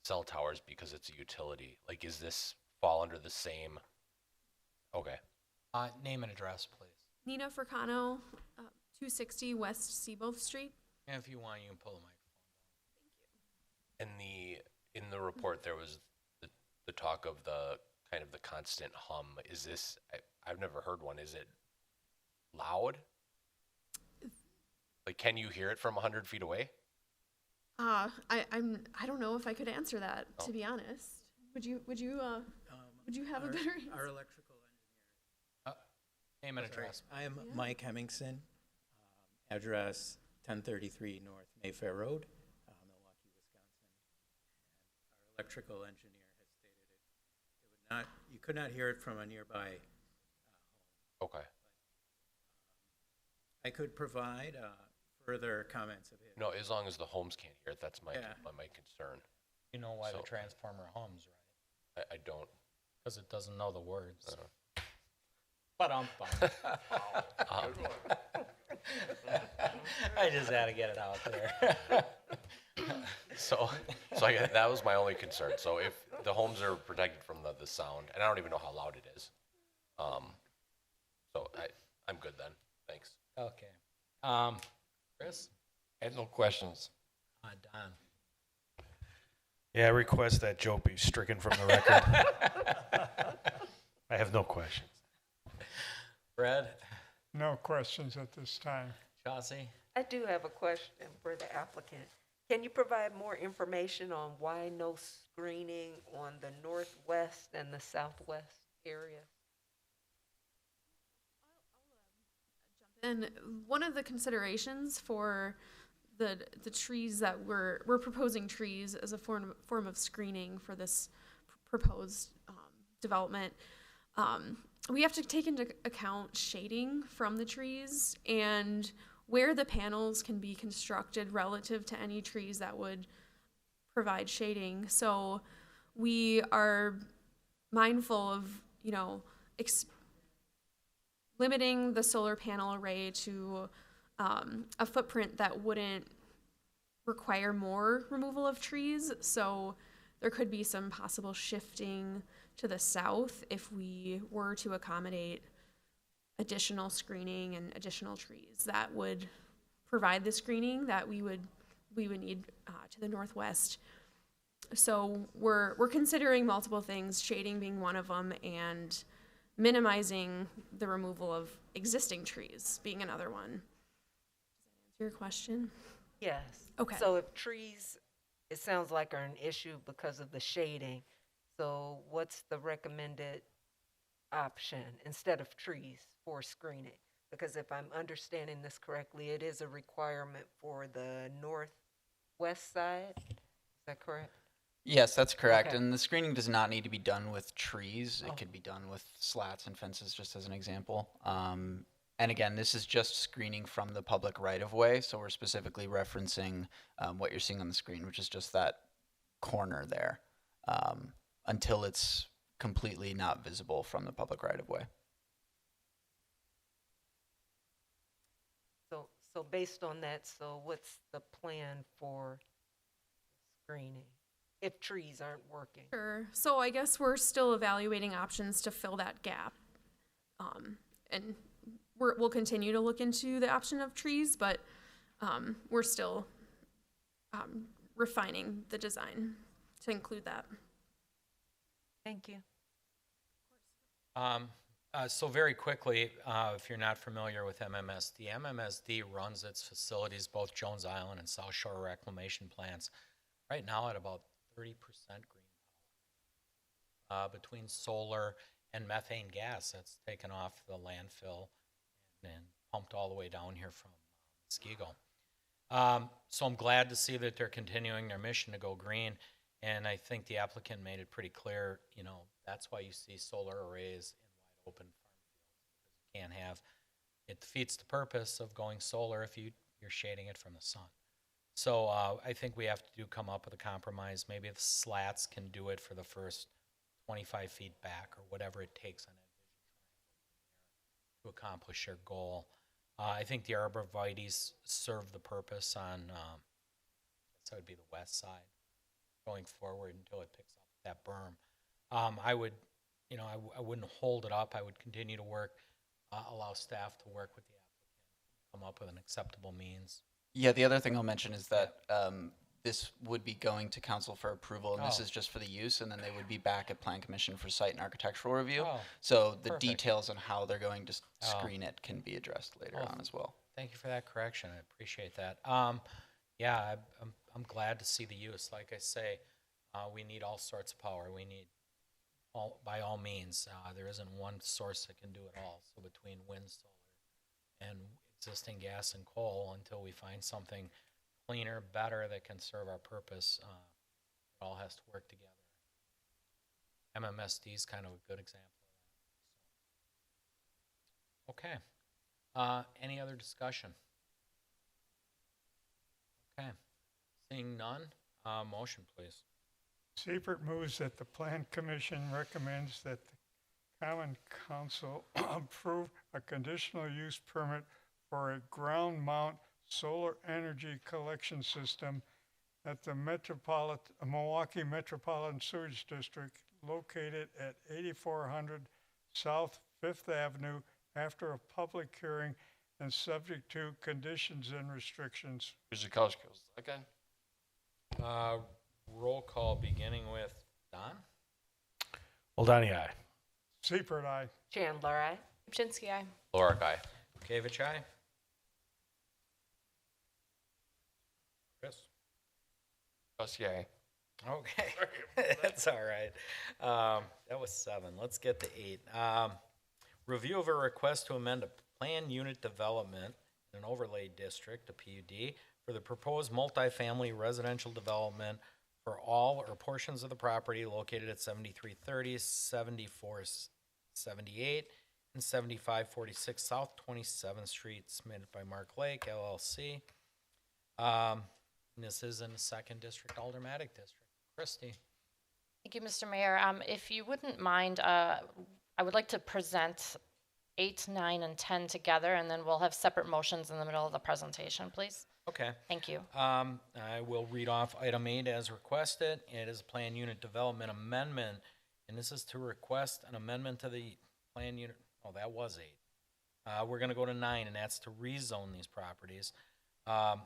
cell towers because it's a utility. Like, is this fall under the same? Okay. Name and address, please. Nina Furcano, 260 West Seaboth Street. And if you want, you can pull the microphone down. In the report, there was the talk of the kind of the constant hum. Is this? I've never heard one. Is it loud? Like, can you hear it from 100 feet away? I don't know if I could answer that, to be honest. Would you have a better answer? Our electrical Name and address. I am Mike Hemmingson, address 1033 North Mayfair Road, Milwaukee, Wisconsin. And our electrical engineer has stated it would not, you could not hear it from a nearby home. Okay. I could provide further comments of his. No, as long as the homes can't hear it, that's my concern. You know why the transformer hums, right? I don't. Because it doesn't know the words. Good I just had to get it out there. So that was my only concern. So if the homes are protected from the sound, and I don't even know how loud it is. So I'm good then. Thanks. Okay. Chris? I had no questions. Don? Yeah, I request that joke be stricken from the record. I have no questions. Brad? No questions at this time. Chauncey? I do have a question for the applicant. Can you provide more information on why no screening on the northwest and the southwest area? And one of the considerations for the trees that we're proposing trees as a form of screening for this proposed development, we have to take into account shading from the trees and where the panels can be constructed relative to any trees that would provide shading. So we are mindful of, limiting the solar panel array to a footprint that wouldn't require more removal of trees. So there could be some possible shifting to the south if we were to accommodate additional screening and additional trees that would provide the screening that we would need to the northwest. So we're considering multiple things, shading being one of them, and minimizing the removal of existing trees being another one. Does that answer your question? Yes. Okay. So if trees, it sounds like are an issue because of the shading, so what's the recommended option instead of trees for screening? Because if I'm understanding this correctly, it is a requirement for the northwest side. Is that correct? Yes, that's correct. Okay. And the screening does not need to be done with trees. It could be done with slats and fences, just as an example. And again, this is just screening from the public right-of-way, so we're specifically referencing what you're seeing on the screen, which is just that corner there, until it's completely not visible from the public right-of-way. So based on that, so what's the plan for screening if trees aren't working? Sure. So I guess we're still evaluating options to fill that gap. And we'll continue to look into the option of trees, but we're still refining the design to include that. Thank you. So very quickly, if you're not familiar with MMSD, MMSD runs its facilities, both Jones Island and South Shore reclamation plants, right now at about 30% green power. Between solar and methane gas that's taken off the landfill and pumped all the way down here from Muskego. So I'm glad to see that they're continuing their mission to go green. And I think the applicant made it pretty clear, that's why you see solar arrays in wide open farm fields. You can't have, it defeats the purpose of going solar if you're shading it from the sun. So I think we have to come up with a compromise. Maybe the slats can do it for the first 25 feet back or whatever it takes on that vision triangle to accomplish their goal. I think the arborvitaes serve the purpose on, that would be the west side, going forward until it picks up that berm. I would, I wouldn't hold it up. I would continue to work, allow staff to work with the applicant, come up with an acceptable means. Yeah, the other thing I'll mention is that this would be going to council for approval, and this Oh. is just for the use, and then they would be back at Plan Commission for site and architectural review. Oh, So the perfect. details on how they're going to Oh. screen it can be addressed later Oh. on as well. Thank you for that correction. I appreciate that. Yeah, I'm glad to see the use. Like I say, we need all sorts of power. We need by all means. There isn't one source that can do it all. So between wind, solar, and existing gas and coal, until we find something cleaner, better that can serve our purpose, it all has to work together. MMSD is kind of a good example of that. Okay. Any other discussion? Okay. Seeing none, motion, please. Seifert moves that the Plan Commission recommends that the Common Council approve a conditional use permit for a ground mount solar energy collection system at the Milwaukee Metropolitan Sewage District located at 8400 South Fifth Avenue after a public hearing and subject to conditions and restrictions. Guzekowski will second. Roll call beginning with Don? Voldani, aye. Seifert, aye. Chandler, aye. Kupczynski, aye. Laura guy. Kavich, aye. Chris? Guzekowski, aye. Okay, that's all right. That was 7. Let's get to 8. Review of a request to amend a plan unit development in an overlay district, a PUD, for the proposed multifamily residential development for all or portions of the property located at 7330, 7478, and 7546 South 27th Street, submitted by Mark Lake, LLC. This is in the 2nd District, Aldermatic District. Christie. Thank you, Mr. Mayor. If you wouldn't mind, I would like to present 8, 9, and 10 together, and then we'll have separate motions in the middle of the presentation, please. Okay. Thank you. I will read off item 8 as requested. It is a plan unit development amendment, and this is to request an amendment to the plan unit. Oh, that was 8. We're going to go to 9, and that's to rezone these properties on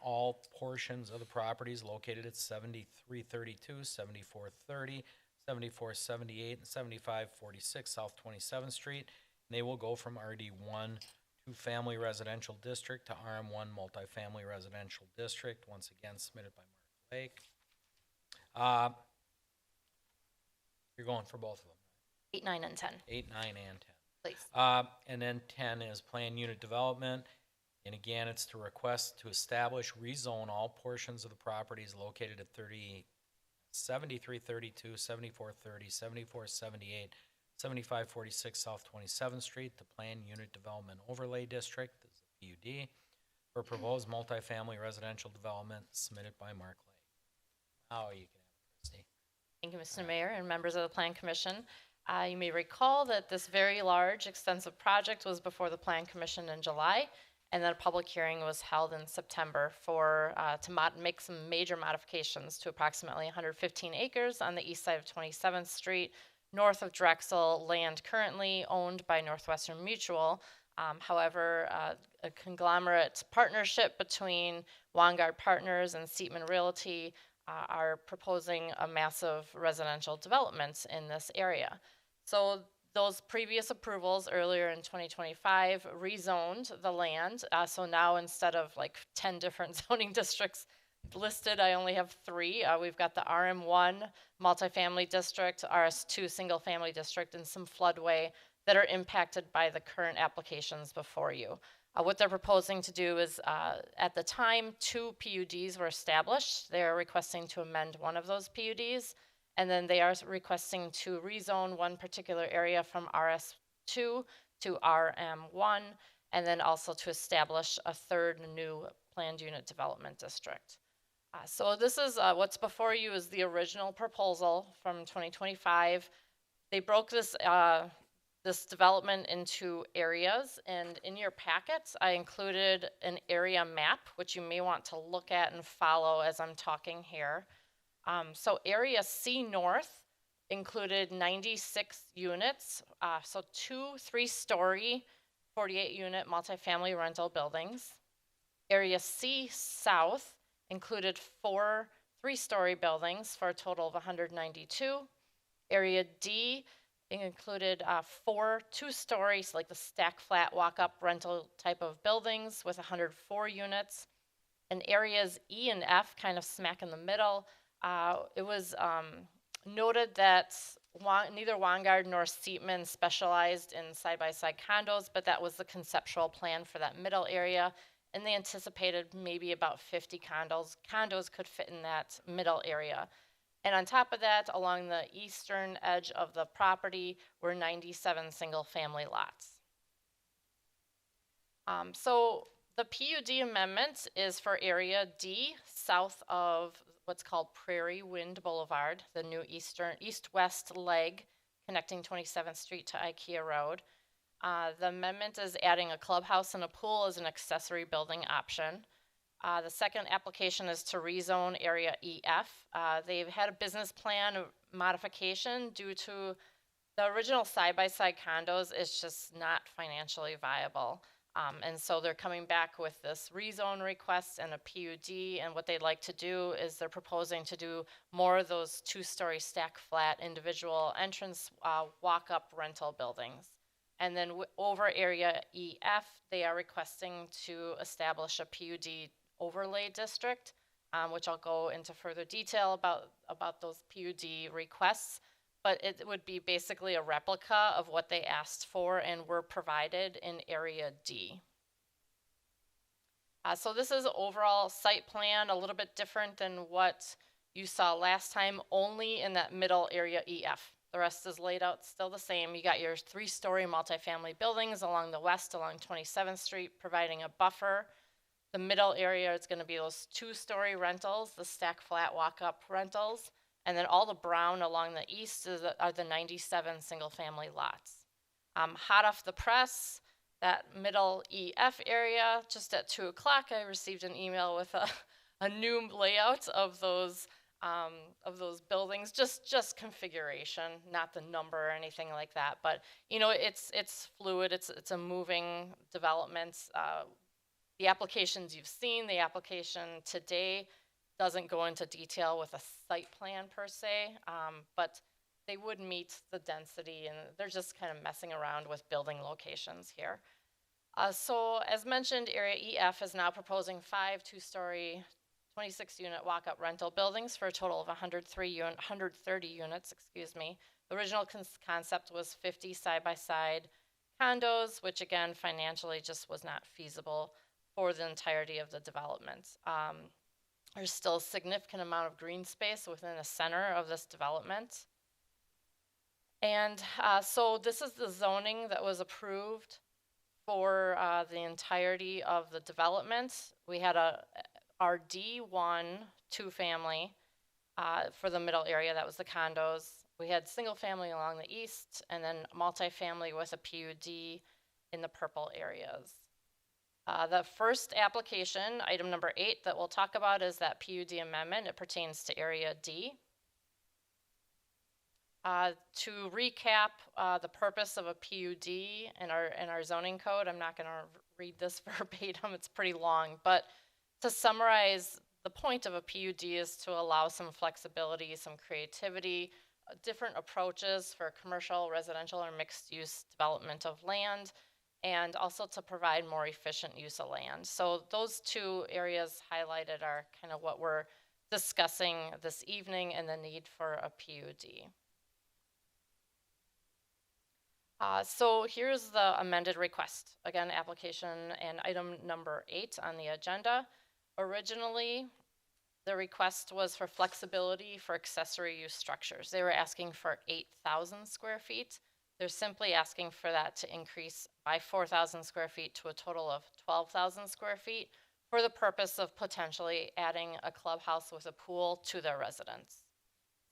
all portions of the properties located at 7332, 7430, 7478, and 7546 South 27th Street. And they will go from RD1 to Family Residential District to RM1 Multifamily Residential District, once again submitted by Mark Lake. You're going for both of them. 8, 9, and 10, 8, 9, and 10. please. And then 10 is plan unit development. And again, it's to request to establish, rezone all portions of the properties located at 7332, 7430, 7478, 7546 South 27th Street, the Plan Unit Development Overlay District, this is a PUD, for proposed multifamily residential development submitted by Mark Lake. Now you can have it, Christie. Thank you, Mr. Mayor and members of the Plan Commission. You may recall that this very large, extensive project was before the Plan Commission in July, and then a public hearing was held in September for to make some major modifications to approximately 115 acres on the east side of 27th Street, north of Drexel, land currently owned by Northwestern Mutual. However, a conglomerate partnership between Wangard Partners and Seatman Realty are proposing a massive residential development in this area. So those previous approvals earlier in 2025 rezoned the land. So now instead of like 10 different zoning districts listed, I only have 3. We've got the RM1 multifamily district, RS2 single family district, and some floodway that are impacted by the current applications before you. What they're proposing to do is, at the time, 2 PUDs were established. They're requesting to amend one of those PUDs. And then they are requesting to rezone one particular area from RS2 to RM1, and then also to establish a 3rd new planned unit development district. So this is what's before you is the original proposal from 2025. They broke this this development into areas, and in your packets I included an area map, which you may want to look at and follow as I'm talking here. So area C North included 96 units, so 2 3-story, 48-unit multifamily rental buildings. Area C South included 4 3-story buildings for a total of 192. Area D included 4 2-stories, like the stack flat walk-up rental type of buildings with 104 units. And areas E and F, kind of smack in the middle, it was noted that neither Wangard nor Seatman specialized in side-by-side condos, but that was the conceptual plan for that middle area, and they anticipated maybe about 50 condos. Condos could fit in that middle area. And on top of that, along the eastern edge of the property were 97 single-family lots. So the PUD amendment is for area D, south of what's called Prairie Wind Boulevard, the new east-west leg connecting 27th Street to IKEA Road. The amendment is adding a clubhouse and a pool as an accessory building option. The second application is to rezone area EF. They've had a business plan modification due to the original side-by-side condos is just not financially viable. And so they're coming back with this rezone request and a PUD, and what they'd like to do is they're proposing to do more of those two-story stack flat individual entrance walk-up rental buildings. And then over area EF, they are requesting to establish a PUD overlay district, which I'll go into further detail about those PUD requests. But it would be basically a replica of what they asked for and were provided in Area D. So this is overall site plan, a little bit different than what you saw last time, only in that middle area EF. The rest is laid out still the same. You got your 3-story multifamily buildings along the west, along 27th Street, providing a buffer. The middle area is going to be those 2-story rentals, the stack flat walk-up rentals. And then all the brown along the east are the 97 single-family lots. Hot off the press, that middle EF area, just at 2 o'clock, I received an email with a new layout of those buildings, just configuration, not the number or anything like that. But you know, it's fluid. It's a moving development. The applications you've seen, the application today doesn't go into detail with a site plan per se, but they would meet the density, and they're just kind of messing around with building locations here. So as mentioned, Area EF is now proposing 5 2-story, 26-unit walk-up rental buildings for a total of 130 units, excuse me. The original concept was 50 side-by-side condos, which again, financially just was not feasible for the entirety of the development. There's still a significant amount of green space within the center of this development. And so this is the zoning that was approved for the entirety of the development. We had our D1 2-family for the middle area, that was the condos. We had single family along the east, and then multifamily with a PUD in the purple areas. The first application, item number 8, that we'll talk about is that PUD amendment. It pertains to Area D. To recap the purpose of a PUD in our zoning code, I'm not going to read this verbatim, it's pretty long, but to summarize, the point of a PUD is to allow some flexibility, some creativity, different approaches for commercial, residential, or mixed-use development of land, and also to provide more efficient use of land. So those 2 areas highlighted are kind of what we're discussing this evening, and the need for a PUD. So here's the amended request. Again, application and item number 8 on the agenda. Originally, the request was for flexibility for accessory use structures. They were asking for 8,000 square feet. They're simply asking for that to increase by 4,000 square feet to a total of 12,000 square feet for the purpose of potentially adding a clubhouse with a pool to their residence.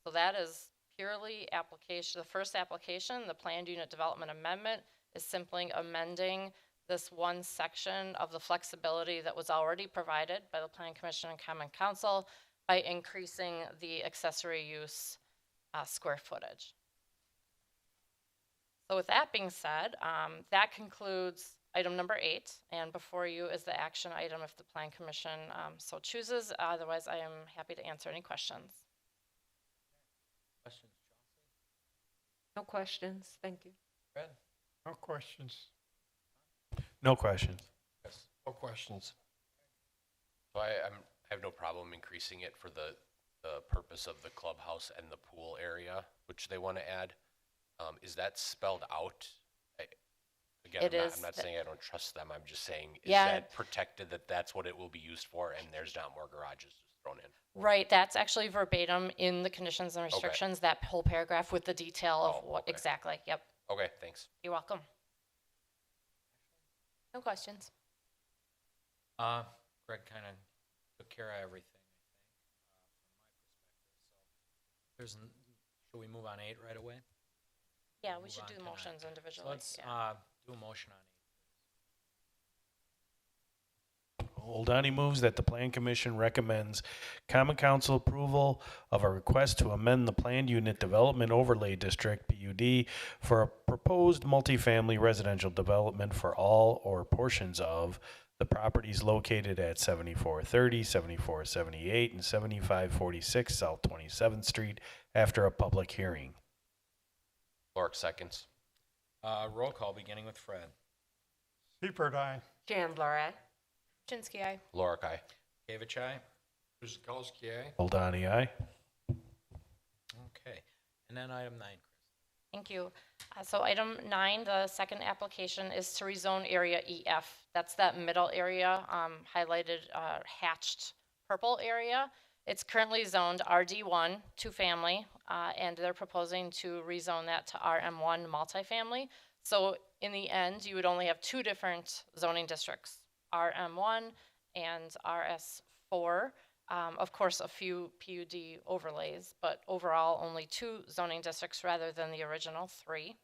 So that is purely application. The first application, the planned unit development amendment, is simply amending this one section of the flexibility that was already provided by the Plan Commission and Common Council by increasing the accessory use square footage. So with that being said, that concludes item number 8, and before you is the action item if the Plan Commission so chooses. Otherwise, I am happy to answer any questions. Questions, No questions, thank you. Fred? No questions. No questions. Yes. No questions. So I have no problem increasing it for the purpose of the clubhouse and the pool area, which they want to add. Is that spelled out? Again, I'm not saying I don't trust them. I'm just saying, is that protected that that's what it will be used for, and there's not more garages thrown in? Right, that's actually verbatim in the conditions and restrictions, that whole paragraph with the detail of what exactly. Yep. Okay, thanks. You're welcome. No questions. Greg kind of took care of everything, I think, from my perspective. So should we move on 8 right away? Yeah, we should do the motions individually. So let's do a motion on 8. Oldani moves that the Plan Commission recommends Common Council approval of a request to amend the Planned Unit Development Overlay District, PUD, for a proposed multifamily residential development for all or portions of the properties located at 7430, 7478, and 7546 South 27th Street after a public hearing. Lorick seconds. Roll call, beginning with Fred. Seifert, aye. Chandler, aye. Chinsky, aye. Lorick, aye. Gavich, aye. Guzekowski, aye. Oldani, aye. Okay. And then item 9, Chris. Thank you. So item 9, the second application is to rezone area EF. That's that middle area, highlighted, hatched purple area. It's currently zoned RD1, 2-family, and they're proposing to rezone that to RM1, multifamily. So in the end, you would only have 2 different zoning districts, RM1 and RS4. Of course, a few PUD overlays, but overall only 2 zoning districts rather than the original 3.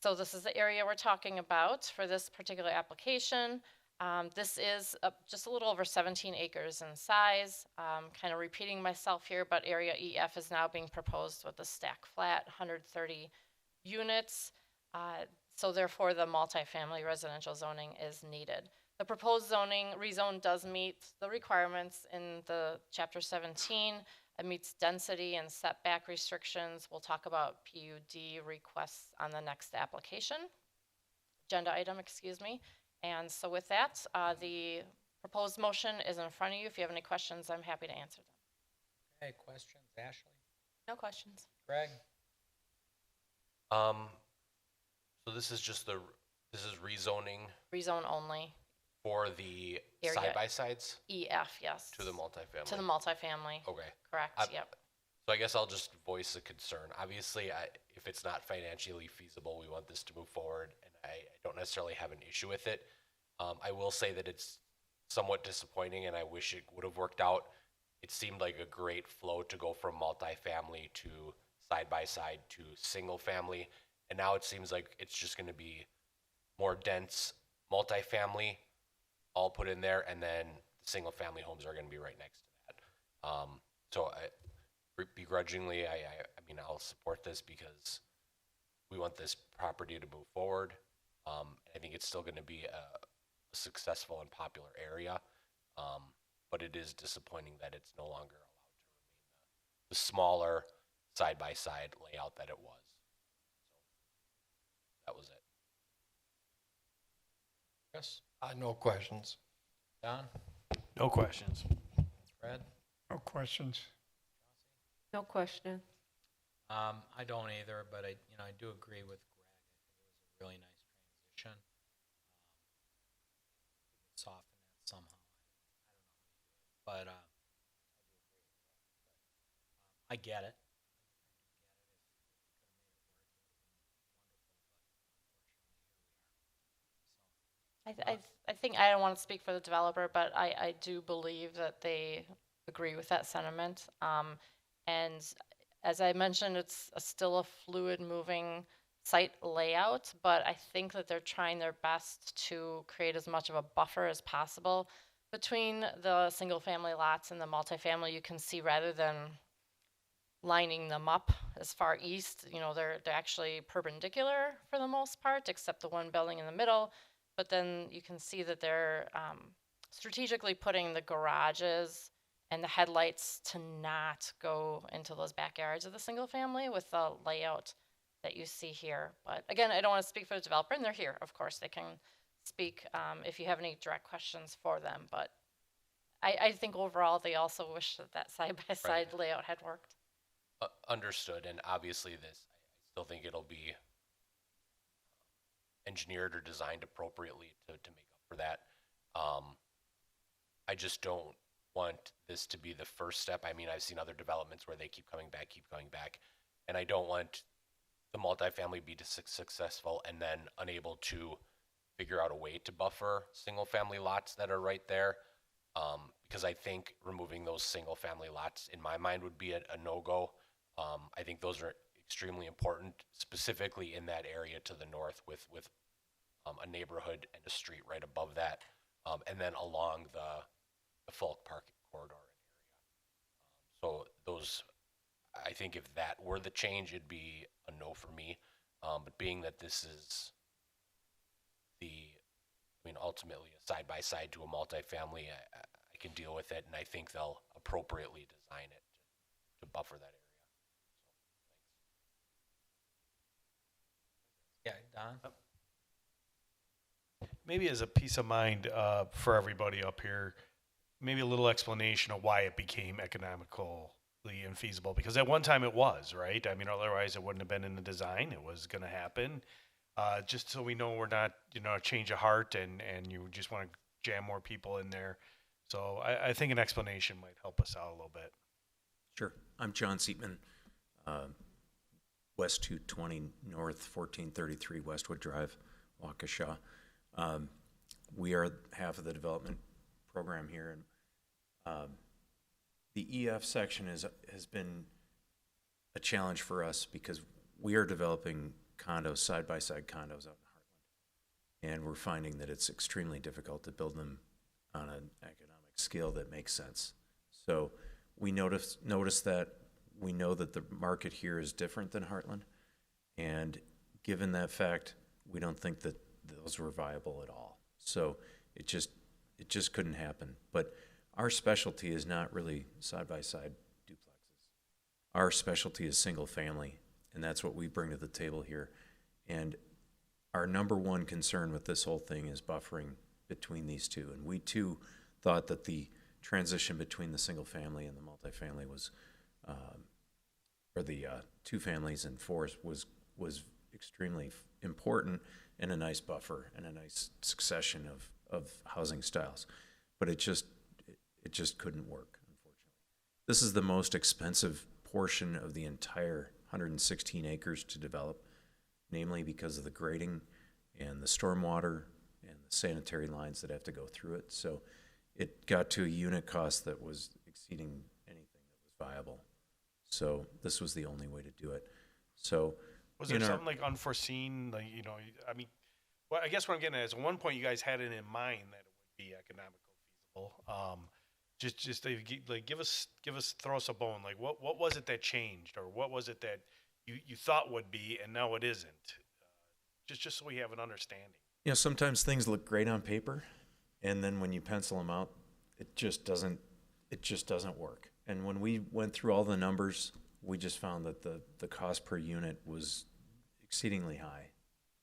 So this is the area we're talking about for this particular application. This is just a little over 17 acres in size. Kind of repeating myself here, but area EF is now being proposed with a stack flat, 130 units. So therefore, the multifamily residential zoning is needed. The proposed zoning rezone does meet the requirements in the Chapter 17. It meets density and setback restrictions. We'll talk about PUD requests on the next application. Agenda item, excuse me. And so with that, the proposed motion is in front of you. If you have any questions, I'm happy to answer them. Okay, questions? Ashley? No questions. Greg? So this is just this is rezoning Rezone only. for the Area. side-by-sides EF, yes. to the multifamily? To the multifamily. Okay. Correct, yep. So I guess I'll just voice a concern. Obviously, if it's not financially feasible, we want this to move forward, and I don't necessarily have an issue with it. I will say that it's somewhat disappointing, and I wish it would have worked out. It seemed like a great flow to go from multifamily to side-by-side to single-family, and now it seems like it's just going to be more dense multifamily all put in there, and then single-family homes are going to be right next to that. So begrudgingly, I mean, I'll support this because we want this property to move forward. I think it's still going to be a successful and popular area, but it is disappointing that it's no longer allowed to remain the smaller side-by-side layout that it was. So that was it. Chris? No questions. Don? No questions. Fred? No questions. No question. I don't either, but I do agree with Greg. I think it was a really nice transition. Soften that somehow. I don't know how you do it, but I do agree with that. But I get it. I think I don't want to speak for the developer, but I do believe that they agree with that sentiment. And as I mentioned, it's still a fluid moving site layout, but I think that they're trying their best to create as much of a buffer as possible between the single family lots and the multifamily. You can see rather than lining them up as far east, they're actually perpendicular for the most part, except the one building in the middle. But then you can see that they're strategically putting the garages and the headlights to not go into those backyards of the single family with the layout that you see here. But again, I don't want to speak for the developer, and they're here, of course. They can speak if you have any direct questions for them. But I think overall they also wish that side-by-side layout had worked. Understood, and obviously I still think it'll be engineered or designed appropriately to make up for that. I just don't want this to be the first step. I mean, I've seen other developments where they keep coming back, and I don't want the multifamily be successful and then unable to figure out a way to buffer single family lots that are right there. Because I think removing those single family lots in my mind would be a no-go. I think those are extremely important, specifically in that area to the north with a neighborhood and a street right above that. and then along the Folk Park corridor area. So those, I think if that were the change, it'd be a no for me. But being that this is ultimately a side-by-side to a multifamily, I can deal with it, and I think they'll appropriately design it to buffer that area. Yeah, Don? Maybe as a peace of mind for everybody up here, maybe a little explanation of why it became economically infeasible, because at one time it was, right? I mean, otherwise it wouldn't have been in the design. It was going to happen. Just so we know we're not, a change of heart and you just want to jam more people in there. So I think an explanation might help us out a little bit. Sure. I'm John Seatman, West 220 North 1433 Westwood Drive, Waukesha. We are half of the development program here, and the EF section has been a challenge for us because we are developing condos, side-by-side condos out in Heartland, and we're finding that it's extremely difficult to build them on an economic scale that makes sense. So we notice that. We know that the market here is different than Heartland, and given that fact, we don't think that those were viable at all. So it just couldn't happen. But our specialty is not really side-by-side duplexes. Our specialty is single family, and that's what we bring to the table here. And our number one concern with this whole thing is buffering between these two. And we too thought that the transition between the single family and the multifamily was, or the two families and fours was extremely important, and a nice buffer and a nice succession of housing styles. But it just couldn't work, unfortunately. This is the most expensive portion of the entire 116 acres to develop, namely because of the grading and the stormwater and the sanitary lines that have to go through it. So it got to a unit cost that was exceeding anything that was viable. So this was the only way to do it. So was there something like unforeseen, like, well, I guess what I'm getting at is at one point you guys had it in mind that it would be economically feasible. Throw us a bone. Like what was it that changed, or what was it that you thought would be and now it isn't? Just so we have an understanding. Sometimes things look great on paper, and then when you pencil them out, it just doesn't work. And when we went through all the numbers, we just found that the cost per unit was exceedingly high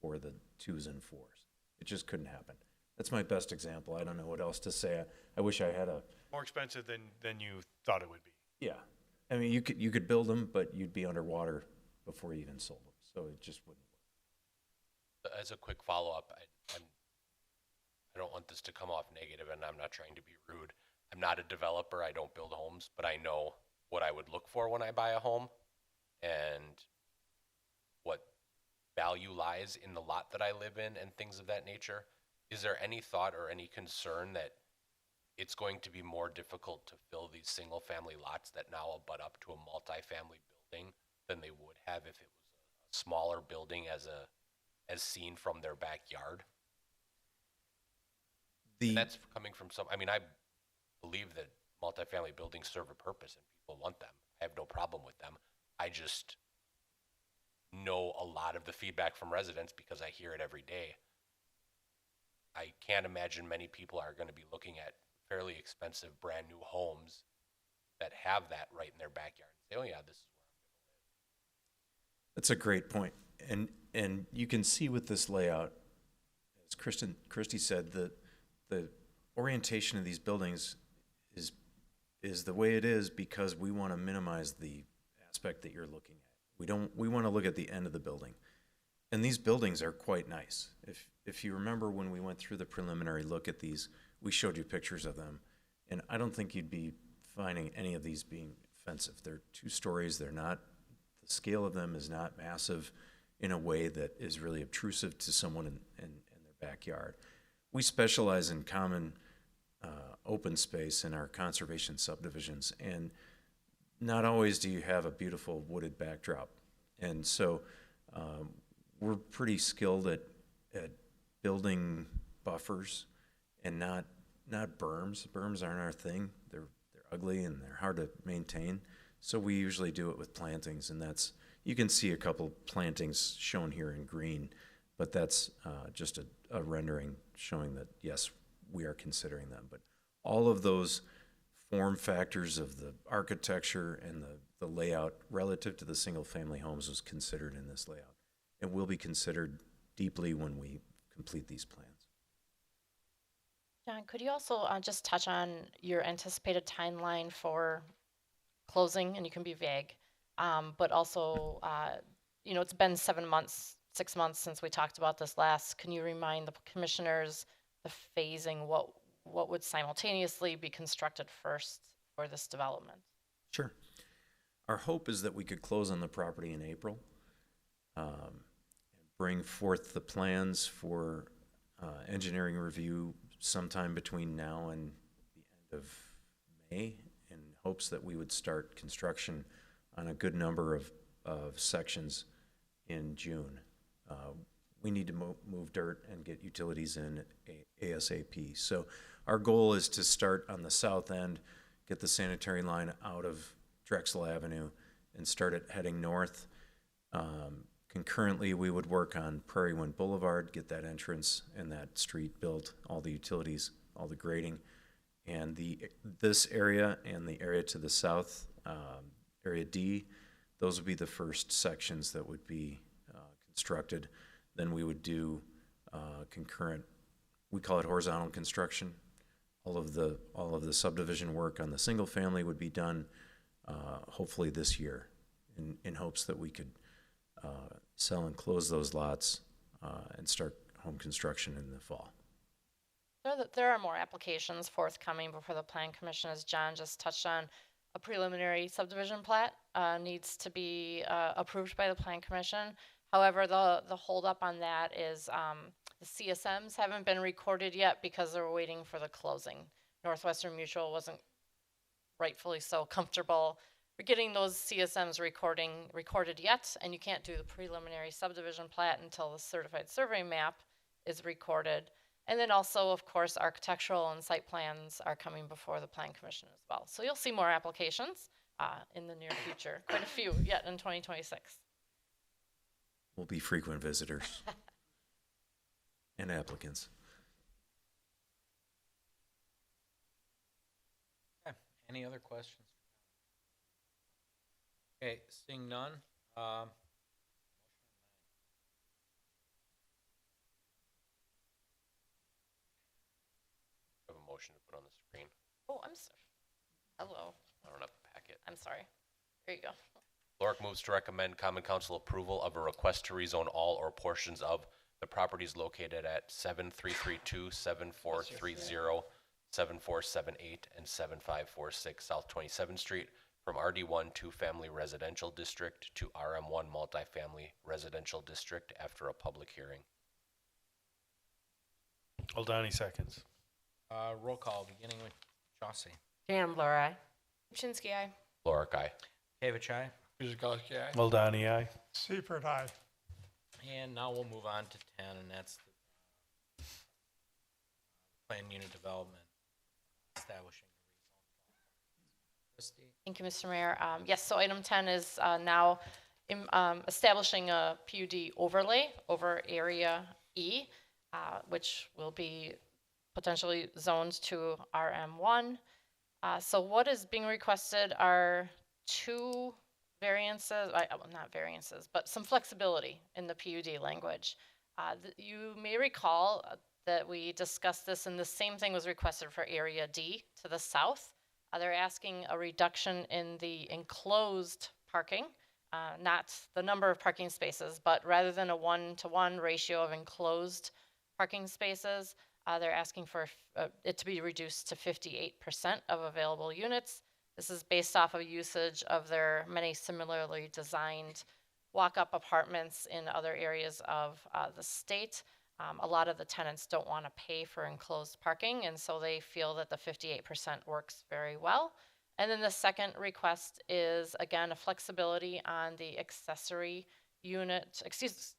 for the 2s and 4s. It just couldn't happen. That's my best example. I don't know what else to say. I wish I had a... More expensive than you thought it would be. Yeah. I mean, you could build them, but you'd be underwater before you even sold them. So it just wouldn't work. As a quick follow-up, I don't want this to come off negative, and I'm not trying to be rude. I'm not a developer. I don't build homes, but I know what I would look for when I buy a home and what value lies in the lot that I live in and things of that nature. Is there any thought or any concern that it's going to be more difficult to fill these single family lots that now abut up to a multifamily building than they would have if it was a smaller building as seen from their backyard? And that's coming from I believe that multifamily buildings serve a purpose and people want them. I have no problem with them. I just know a lot of the feedback from residents because I hear it every day. I can't imagine many people are going to be looking at fairly expensive brand new homes that have that right in their backyard and say, oh yeah, this is where I'm going to live. That's a great point. And you can see with this layout, as Christy said, the orientation of these buildings is the way it is because we want to minimize the aspect that you're looking at. We want to look at the end of the building. And these buildings are quite nice. If you remember when we went through the preliminary look at these, we showed you pictures of them. And I don't think you'd be finding any of these being offensive. They're 2 stories. The scale of them is not massive in a way that is really obtrusive to someone in their backyard. We specialize in common open space in our conservation subdivisions, and not always do you have a beautiful wooded backdrop. And so we're pretty skilled at building buffers and not berms. Berms aren't our thing. They're ugly and they're hard to maintain. So we usually do it with plantings, and that's, you can see a couple plantings shown here in green, but that's just a rendering showing that, yes, we are considering them. But all of those form factors of the architecture and the layout relative to the single-family homes was considered in this layout. It will be considered deeply when we complete these plans. John, could you also just touch on your anticipated timeline for closing? And you can be vague, but also, you know, it's been 7 months, 6 months since we talked about this last. Can you remind the commissioners the phasing, what would simultaneously be constructed first for this development? Sure. Our hope is that we could close on the property in April, bring forth the plans for engineering review sometime between now and the end of May, in hopes that we would start construction on a good number of sections in June. We need to move dirt and get utilities in ASAP. So our goal is to start on the south end, get the sanitary line out of Drexel Avenue, and start it heading north. Concurrently, we would work on Prairie Wind Boulevard, get that entrance and that street built, all the utilities, all the grading. And this area and the area to the south, Area D, those would be the first sections that would be constructed. Then we would do concurrent, we call it horizontal construction. All of the subdivision work on the single family would be done hopefully this year, in hopes that we could sell and close those lots and start home construction in the fall. There are more applications forthcoming before the Plan Commission, as John just touched on. A preliminary subdivision plat needs to be approved by the Plan Commission. However, the holdup on that is the CSMs haven't been recorded yet because they're waiting for the closing. Northwestern Mutual wasn't rightfully so comfortable getting those CSMs recorded yet, and you can't do the preliminary subdivision plat until the certified survey map is recorded. And then also, of course, architectural and site plans are coming before the Plan Commission as well. So you'll see more applications in the near future, quite a few yet in 2026. We'll be frequent visitors and applicants. Okay. Any other questions? Okay, seeing none. Have a motion to put on the screen. Oh, I'm sorry. Hello. I don't have a packet. I'm sorry. There you go. Lorick moves to recommend Common Council approval of a request to rezone all or portions of the properties located at 7332, 7430, 7478, and 7546 South 27th Street from RD1 two-family residential district to RM1 multifamily residential district after a public hearing. Oldani seconds. Roll call, beginning with Chauncey. Chandler, aye. Chinsky, aye. Lorick, aye. Kavich, aye. Guzekowski, aye. Oldani, aye. Seifert, aye. And now we'll move on to 10, and that's the plan unit development, establishing the rezone. Christie? Thank you, Mr. Mayor. Yes, so item 10 is now establishing a PUD overlay over Area E, which will be potentially zoned to RM1. So what is being requested are two variances, well, not variances, but some flexibility in the PUD language. You may recall that we discussed this, and the same thing was requested for Area D to the south. They're asking a reduction in the enclosed parking, not the number of parking spaces, but rather than a 1-to-1 ratio of enclosed parking spaces, they're asking for it to be reduced to 58% of available units. This is based off of usage of their many similarly designed walk-up apartments in other areas of the state. A lot of the tenants don't want to pay for enclosed parking, and so they feel that the 58% works very well. And then the second request is, again, a flexibility on the accessory use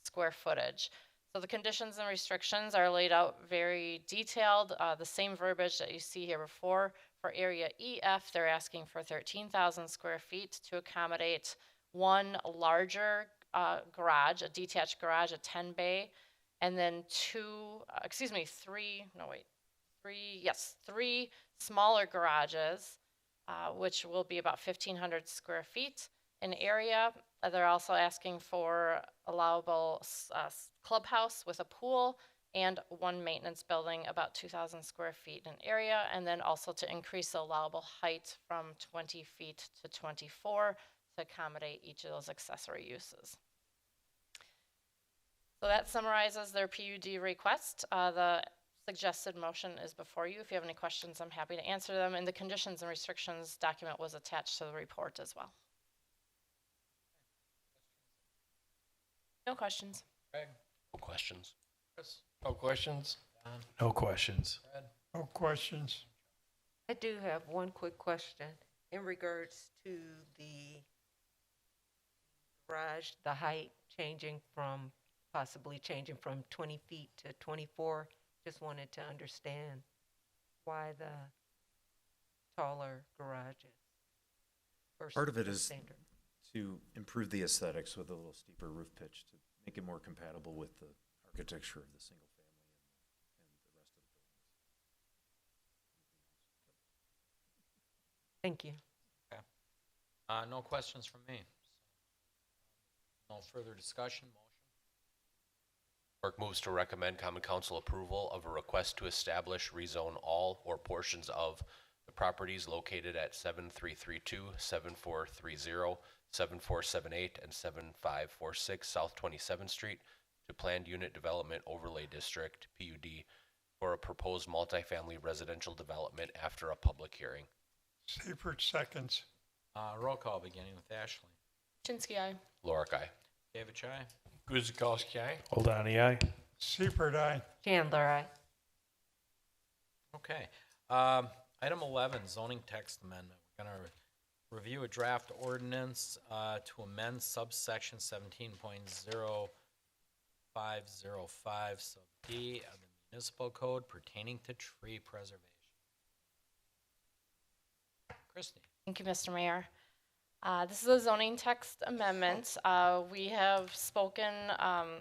square footage. So the conditions and restrictions are laid out very detailed, the same verbiage that you see here before. For area EF, they're asking for 13,000 square feet to accommodate one larger garage, a detached garage, a 10 bay, and then three smaller garages, which will be about 1,500 square feet in area. They're also asking for allowable clubhouse with a pool and one maintenance building, about 2,000 square feet in area, and then also to increase the allowable height from 20 feet to 24 to accommodate each of those accessory uses. So that summarizes their PUD request. The suggested motion is before you. If you have any questions, I'm happy to answer them. And the conditions and restrictions document was attached to the report as well. No questions. Craig? No questions. Chris? No questions? Don? No questions. Fred? No questions. I do have one quick question in regards to the garage, the height possibly changing from 20 feet to 24. Just wanted to understand why the taller garages. Part of it the is standard. to improve the aesthetics with a little steeper roof pitch to make it more compatible with the architecture of the single family and the rest of the buildings. Thank you. No questions from me. No further discussion, motion? Clerk moves to recommend Common Council approval of a request to establish, rezone all or portions of the properties located at 7332, 7430, 7478, and 7546 South 27th Street to Planned Unit Development Overlay District, PUD, for a proposed multifamily residential development after a public hearing. Seifert seconds. Roll call beginning with Ashley. Chinsky, aye. Lorik, aye. David Chai? Guzekowski, aye. Oldani, aye. Seifert, aye. Chandler, aye. Okay. Item 11, zoning text amendment. We're going to review a draft ordinance to amend subsection 17.0505 sub D of the municipal code pertaining to tree preservation. Christie. Thank you, Mr. Mayor. This is a zoning text amendment. We have spoken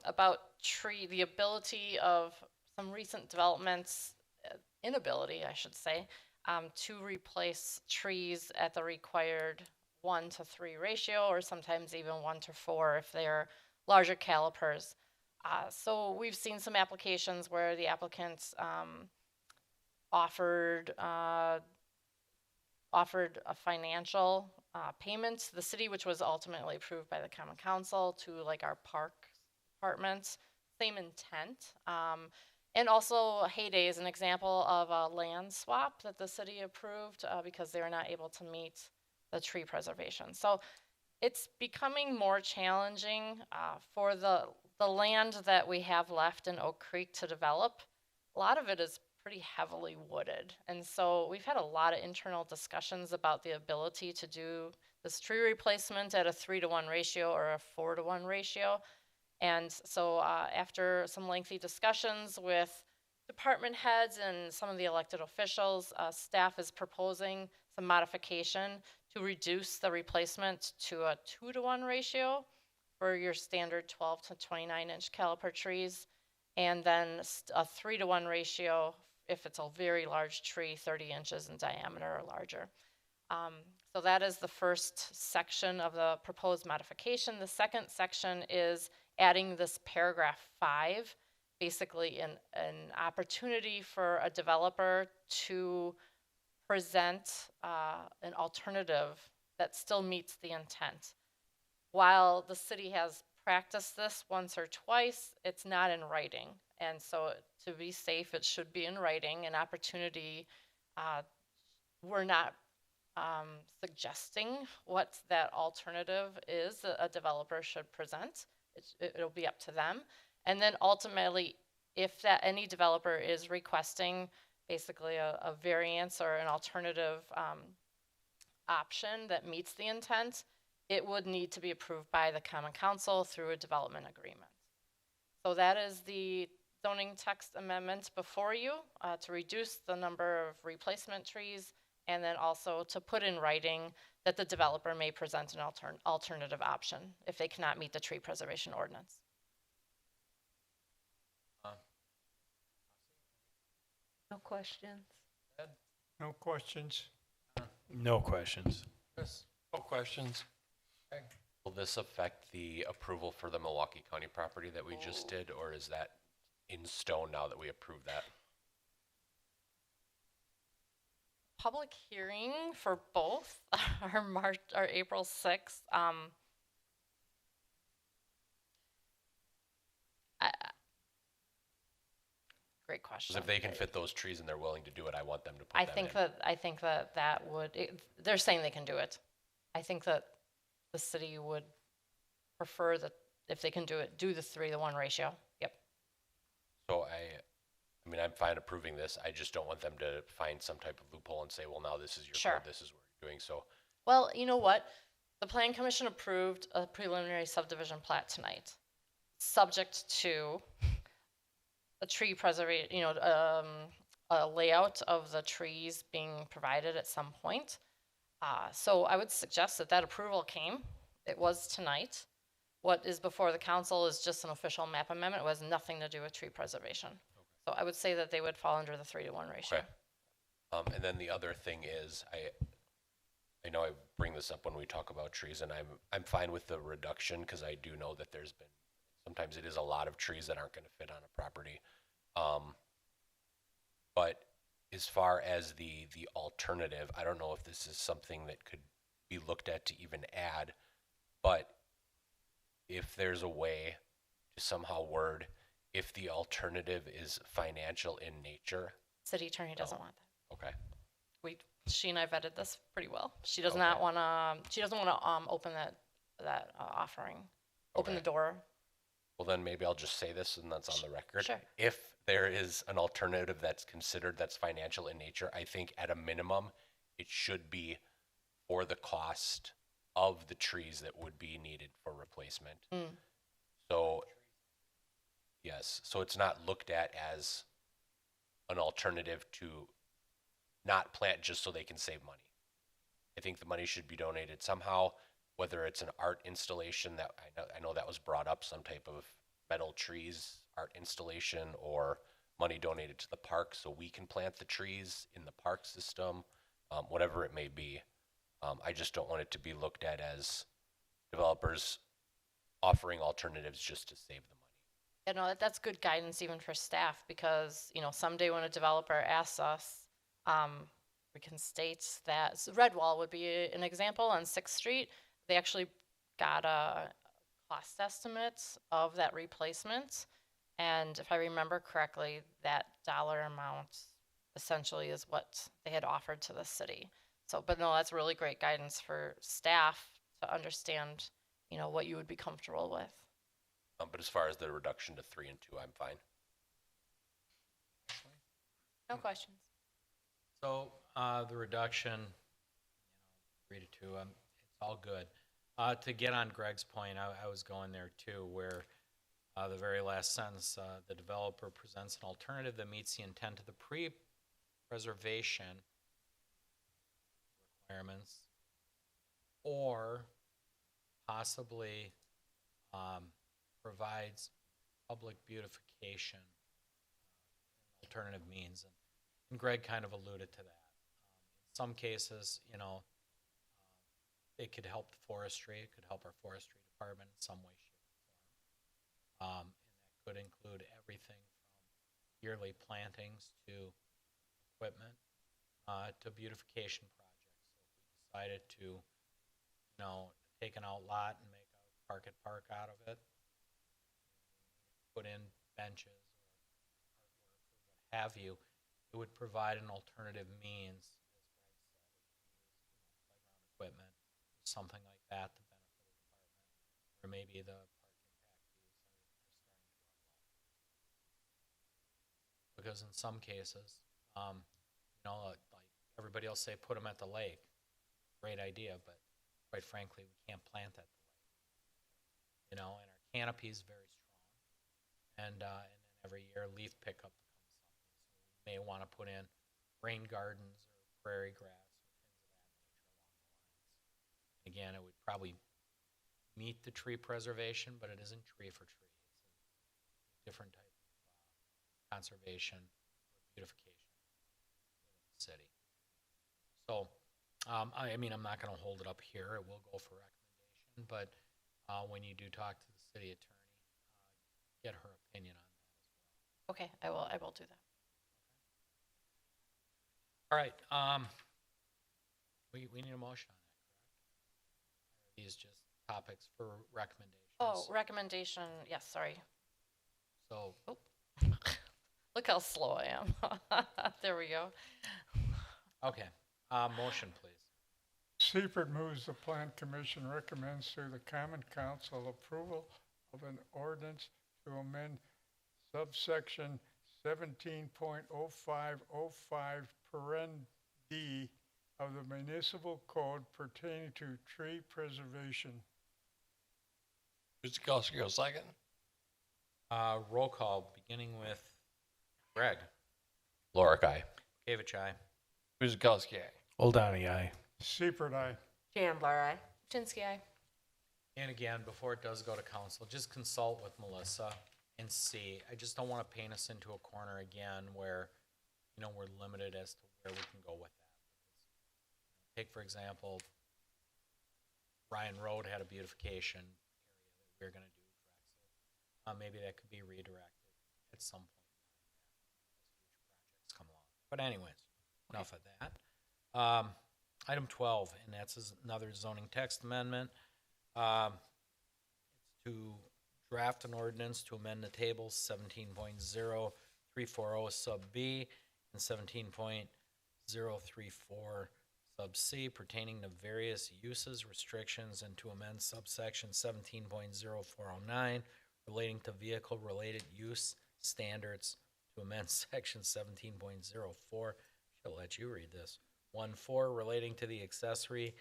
about the ability of some recent developments, inability, I should say, to replace trees at the required 1-to-3 ratio, or sometimes even 1-to-4 if they're larger calipers. So we've seen some applications where the applicants offered a financial payment to the city, which was ultimately approved by the Common Council, to like our park department. Same intent. And also Hayday is an example of a land swap that the city approved because they were not able to meet the tree preservation. So it's becoming more challenging for the land that we have left in Oak Creek to develop. A lot of it is pretty heavily wooded. And so we've had a lot of internal discussions about the ability to do this tree replacement at a 3-to-1 ratio or a 4-to-1 ratio. And so after some lengthy discussions with department heads and some of the elected officials, staff is proposing some modification to reduce the replacement to a 2-to-1 ratio for your standard 12 to 29 inch caliper trees, and then a 3-to-1 ratio if it's a very large tree, 30 inches in diameter or larger. So that is the first section of the proposed modification. The second section is adding this paragraph 5, basically an opportunity for a developer to present an alternative that still meets the intent. While the city has practiced this once or twice, it's not in writing. And so to be safe, it should be in writing. An opportunity, we're not suggesting what that alternative is that a developer should present. It'll be up to them. And then ultimately, if that any developer is requesting basically a variance or an alternative option that meets the intent, it would need to be approved by the Common Council through a development agreement. So that is the zoning text amendment before you to reduce the number of replacement trees and then also to put in writing that the developer may present an alternative option if they cannot meet the tree preservation ordinance. No questions? No questions? No questions. Chris? No questions. Will this affect the approval for the Milwaukee County property that we just did, or is that in stone now that we approved that? Public hearing for both are April 6th. Great question. Because if they can fit those trees and they're willing to do it, I want them to put I them think in. that would, they're saying they can do it. I think that the city would prefer that if they can do it, do the 3-to-1 ratio. Yep. So I mean, I'm fine approving this. I just don't want them to find some type of loophole and say, well, now this is your Sure. code, this is what you're doing. So Well, you know what? The Plan Commission approved a preliminary subdivision plat tonight, subject to a tree preservation, a layout of the trees being provided at some point. So I would suggest that approval came. It was tonight. What is before the council is just an official map amendment. It has nothing to do with tree preservation. So I would say that they would fall under the 3-to-1 ratio. Okay. And then the other thing is, I know I bring this up when we talk about trees, and I'm fine with the reduction because I do know that there's been, sometimes it is a lot of trees that aren't going to fit on a property. But as far as the alternative, I don't know if this is something that could be looked at to even add, but if there's a way to somehow word, if the alternative is financial in nature. City attorney doesn't want that. Okay. She and I vetted this pretty well. She does not want to. She doesn't want to open that offering, open the door. Well, then maybe I'll just say this, and that's on the record. Sure. If there is an alternative that's considered that's financial in nature, I think at a minimum, it should be for the cost of the trees that would be needed for replacement. So, yes, so it's not looked at as an alternative to not plant just so they can save money. I think the money should be donated somehow, whether it's an art installation that I know that was brought up, some type of metal trees art installation, or money donated to the park so we can plant the trees in the park system, whatever it may be. I just don't want it to be looked at as developers offering alternatives just to save the money. That's good guidance even for staff because someday when a developer asks us, we can state that Redwall would be an example on 6th Street. They actually got a cost estimate of that replacement. And if I remember correctly, that dollar amount essentially is what they had offered to the city. So, but no, that's really great guidance for staff to understand, what you would be comfortable with. But as far as the reduction to 3 and 2, I'm fine. No questions. So the reduction, 3 to 2, it's all good. To get on Greg's point, I was going there too, where the very last sentence, the developer presents an alternative that meets the intent of the pre-preservation requirements, or possibly provides public beautification alternative means. And Greg kind of alluded to that. In some cases, it could help the forestry. It could help our forestry department in some way, shape, or form. And that could include everything from yearly plantings to equipment to beautification projects. So if we decided to, take an outlot and make a park at park out of it, put in benches or artwork or what have you, it would provide an alternative means, as Greg said, playground equipment, something like that to benefit the department, or maybe the park impact fees are starting to run low. Because in some cases, like everybody else say, put them at the lake. Great idea, but quite frankly, we can't plant at the lake. And our canopy is very strong, and then every year leaf pickup becomes something. So we may want to put in rain gardens or prairie grass or things of that nature along the lines. Again, it would probably meet the tree preservation, but it isn't tree for tree. It's a different type of conservation or beautification within the city. So, I mean, I'm not going to hold it up here. It will go for recommendation, but when you do talk to the city attorney, get her opinion on that as well. Okay, I will do that. All right. We need a motion on that, correct? Or are these just topics for recommendations? Oh, recommendation, yes, sorry. So, Look how slow I am. There we go. okay. Motion, please. Seifert moves the Plan Commission recommends to the Common Council approval of an ordinance to amend subsection 17.0505 paren D of the municipal code pertaining to tree preservation. Guzekowski, a second. Roll call, beginning with Greg. Lorick, aye. Kavich, aye. Guzekowski, aye. Oldani, aye. Seifert, aye. Chandler, aye. Chinsky, aye. And again, before it does go to council, just consult with Melissa and see. I just don't want to paint us into a corner again where, you know, we're limited as to where we can go with that. Take, for example, Ryan Road had a beautification area that we were going to do Drexel. Maybe that could be redirected at some point in time as future projects come along. But anyways, enough of that. Item 12, and that's another zoning text amendment. It's to draft an ordinance to amend the tables 17.0340 sub B and 17.034 sub C pertaining to various uses, restrictions, and to amend subsection 17.0409 relating to vehicle-related use standards to amend section 17.04. She'll let you read this. 1.4 relating to the accessory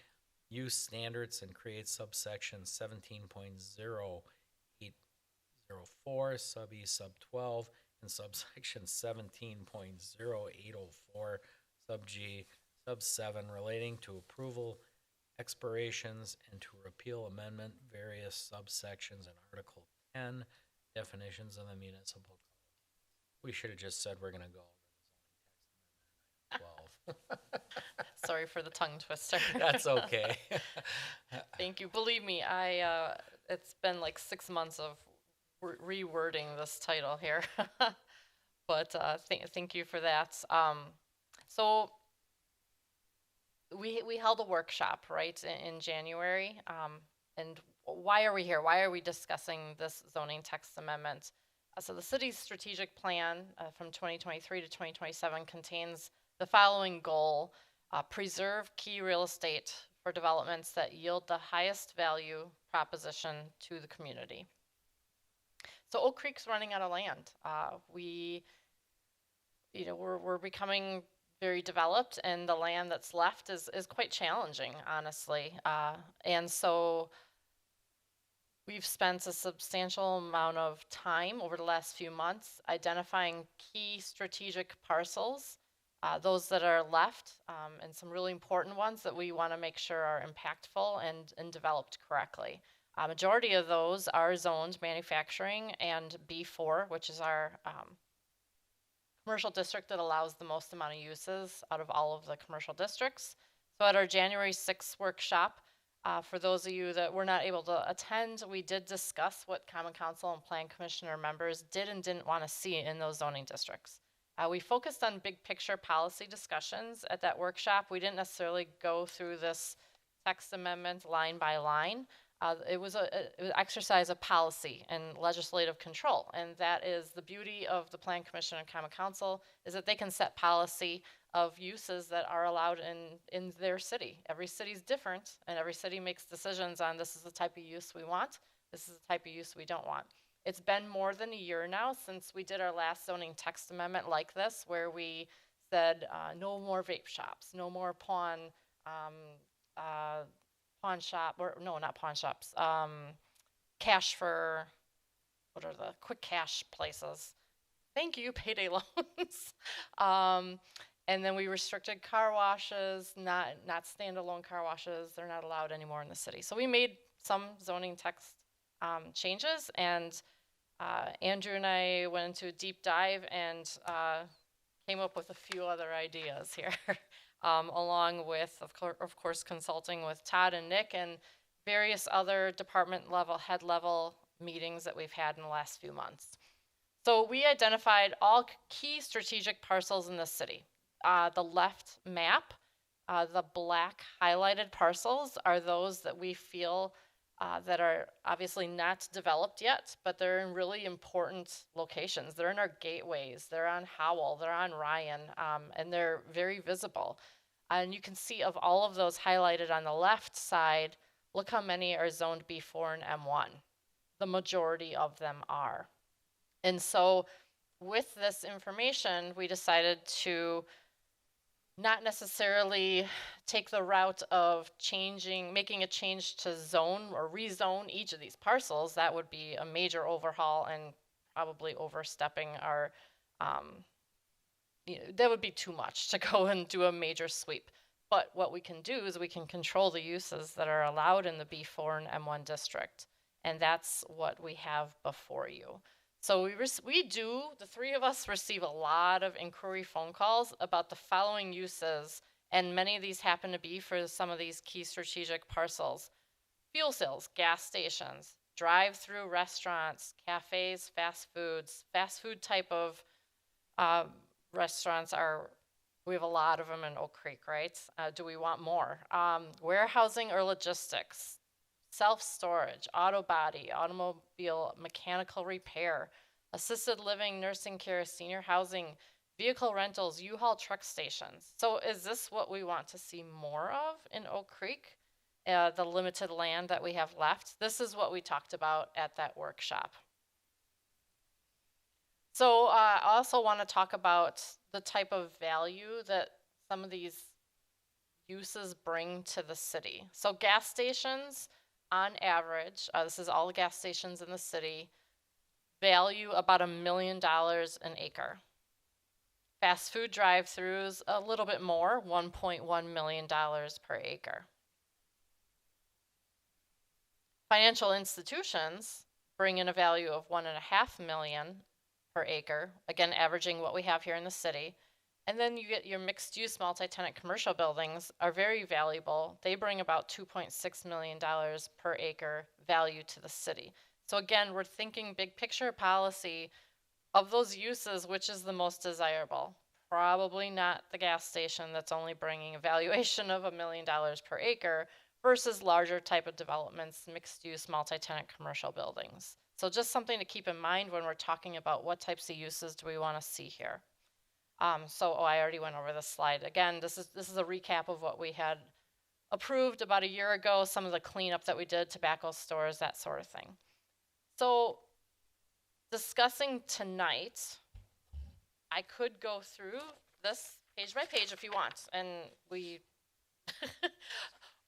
use standards and create subsection 17.0804 sub E sub 12 and subsection 17.0804 sub G sub 7 relating to approval expirations and to repeal amendment various subsections in Article 10 definitions of the municipal code. We should have just said we're going to go over the zoning text amendment item 12. Sorry for the tongue twister. That's okay. Thank you. Believe me, it's been like 6 months of rewording this title here. But thank you for that. So we held a workshop, right, in January. And why are we here? Why are we discussing this zoning text amendment? So the city's strategic plan from 2023 to 2027 contains the following goal: preserve key real estate for developments that yield the highest value proposition to the community. So Oak Creek's running out of land. We're becoming very developed, and the land that's left is quite challenging, honestly. And so we've spent a substantial amount of time over the last few months identifying key strategic parcels, those that are left, and some really important ones that we want to make sure are impactful and developed correctly. Majority of those are zoned manufacturing and B4, which is our commercial district that allows the most amount of uses out of all of the commercial districts. So at our January 6th workshop, for those of you that were not able to attend, we did discuss what Common Council and Plan Commissioner members did and didn't want to see in those zoning districts. We focused on big picture policy discussions at that workshop. We didn't necessarily go through this text amendment line by line. It was an exercise of policy and legislative control, and that is the beauty of the Plan Commission and Common Council, is that they can set policy of uses that are allowed in their city. Every city's different, and every city makes decisions on this is the type of use we want, this is the type of use we don't want. It's been more than a year now since we did our last zoning text amendment like this, where we said no more vape shops, no more pawn shop, or no, not pawn shops, cash for what are the quick cash places? Thank you, payday loans. And then we restricted car washes, not standalone car washes. They're not allowed anymore in the city. So we made some zoning text changes, and Andrew and I went into a deep dive and came up with a few other ideas here, along with, of course, consulting with Todd and Nick and various other department level, head level meetings that we've had in the last few months. So we identified all key strategic parcels in the city. The left map, the black highlighted parcels are those that we feel that are obviously not developed yet, but they're in really important locations. They're in our gateways, they're on Howell, they're on Ryan, and they're very visible. And you can see of all of those highlighted on the left side, look how many are zoned B4 and M1. The majority of them are. And so with this information, we decided to not necessarily take the route of making a change to zone or rezone each of these parcels. That would be a major overhaul and probably overstepping our, that would be too much to go and do a major sweep. But what we can do is we can control the uses that are allowed in the B4 and M1 district. And that's what we have before you. So the three of us receive a lot of inquiry phone calls about the following uses, and many of these happen to be for some of these key strategic parcels. Fuel sales, gas stations, drive-through restaurants, cafes, fast food type of restaurants we have a lot of them in Oak Creek, right? Do we want more? Warehousing or logistics, self-storage, auto body, automobile mechanical repair, assisted living, nursing care, senior housing, vehicle rentals, U-Haul truck stations. So is this what we want to see more of in Oak Creek? The limited land that we have left? This is what we talked about at that workshop. So I also want to talk about the type of value that some of these uses bring to the city. So gas stations, on average, this is all the gas stations in the city, value about $1 million an acre. Fast food drive-throughs, a little bit more, $1.1 million per acre. Financial institutions bring in a value of $1.5 million per acre, again, averaging what we have here in the city. And then you get your mixed-use multi-tenant commercial buildings are very valuable. They bring about $2.6 million per acre value to the city. So again, we're thinking big picture policy of those uses, which is the most desirable. Probably not the gas station that's only bringing a valuation of $1 million per acre versus larger type of developments, mixed-use multi-tenant commercial buildings. So just something to keep in mind when we're talking about what types of uses do we want to see here. I already went over this slide. Again, this is a recap of what we had approved about a year ago, some of the cleanup that we did, tobacco stores, that sort of thing. So discussing tonight, I could go through this page by page if you want, and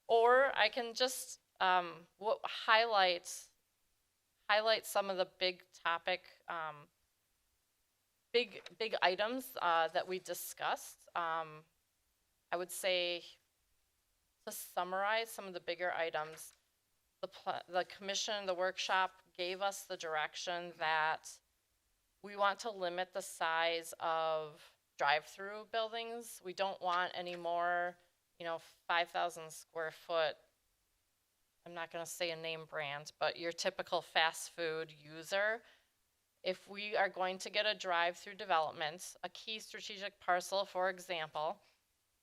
or I can just highlight some of the big topic, big items that we discussed. I would say, to summarize some of the bigger items, the commission, the workshop gave us the direction that we want to limit the size of drive-through buildings. We don't want any more, 5,000 square foot, I'm not going to say a name brand, but your typical fast food user. If we are going to get a drive-through development, a key strategic parcel, for example,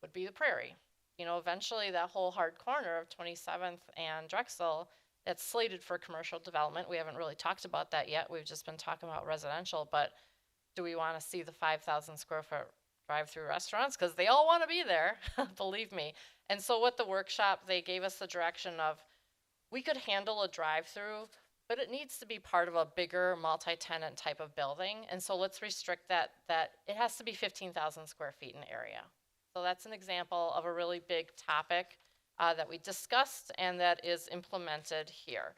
would be the Prairie. Eventually that whole hard corner of 27th and Drexel, that's slated for commercial development. We haven't really talked about that yet. We've just been talking about residential, but do we want to see the 5,000 square foot drive-through restaurants? Because they all want to be there, believe me. And so what the workshop, they gave us the direction of, we could handle a drive-through, but it needs to be part of a bigger multi-tenant type of building. And so let's restrict that it has to be 15,000 square feet in area. So that's an example of a really big topic that we discussed and that is implemented here.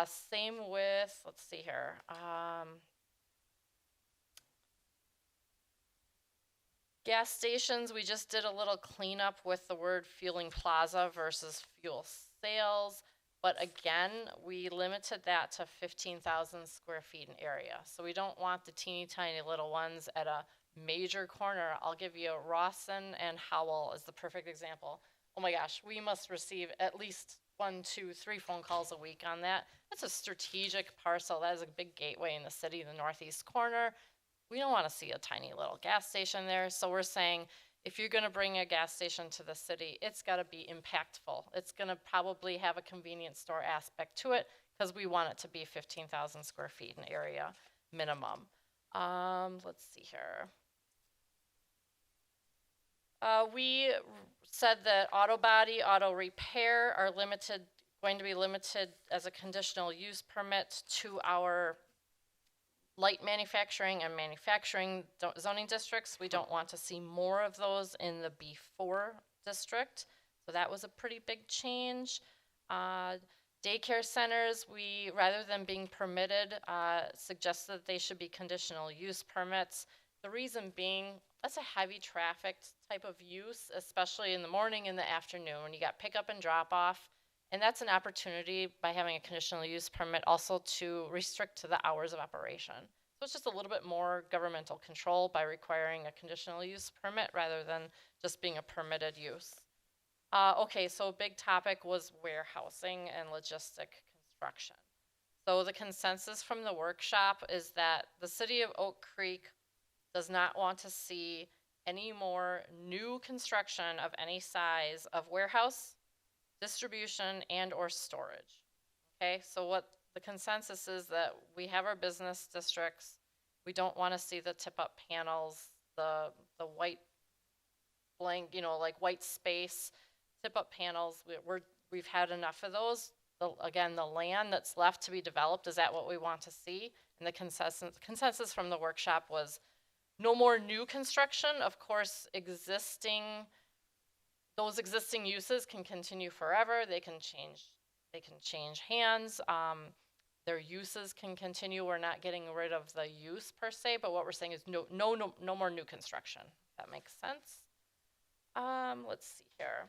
Same with, let's see here. Gas stations, we just did a little cleanup with the word fueling plaza versus fuel sales. But again, we limited that to 15,000 square feet in area. So we don't want the teeny tiny little ones at a major corner. I'll give you Rawson and Howell as the perfect example. Oh my gosh, we must receive at least 1, 2, 3 phone calls a week on that. That's a strategic parcel. That is a big gateway in the city, the northeast corner. We don't want to see a tiny little gas station there. So we're saying, if you're going to bring a gas station to the city, it's got to be impactful. It's going to probably have a convenience store aspect to it because we want it to be 15,000 square feet in area minimum. Let's see here. We said that auto body, auto repair are going to be limited as a conditional use permit to our light manufacturing and manufacturing zoning districts. We don't want to see more of those in the B4 district. So that was a pretty big change. Daycare centers, we, rather than being permitted, suggested that they should be conditional use permits. The reason being, that's a heavy trafficked type of use, especially in the morning and the afternoon when you got pick up and drop off. And that's an opportunity by having a conditional use permit also to restrict to the hours of operation. So it's just a little bit more governmental control by requiring a conditional use permit rather than just being a permitted use. Okay, so a big topic was warehousing and logistic construction. So the consensus from the workshop is that the city of Oak Creek does not want to see any more new construction of any size of warehouse, distribution, and or storage. Okay, so what the consensus is that we have our business districts. We don't want to see the tip-up panels, the white blank, you know, like white space tip-up panels. We've had enough of those. Again, the land that's left to be developed, is that what we want to see? And the consensus from the workshop was no more new construction. Of course, those existing uses can continue forever. They can change hands. Their uses can continue. We're not getting rid of the use per se, but what we're saying is no more new construction. That makes sense. Let's see here.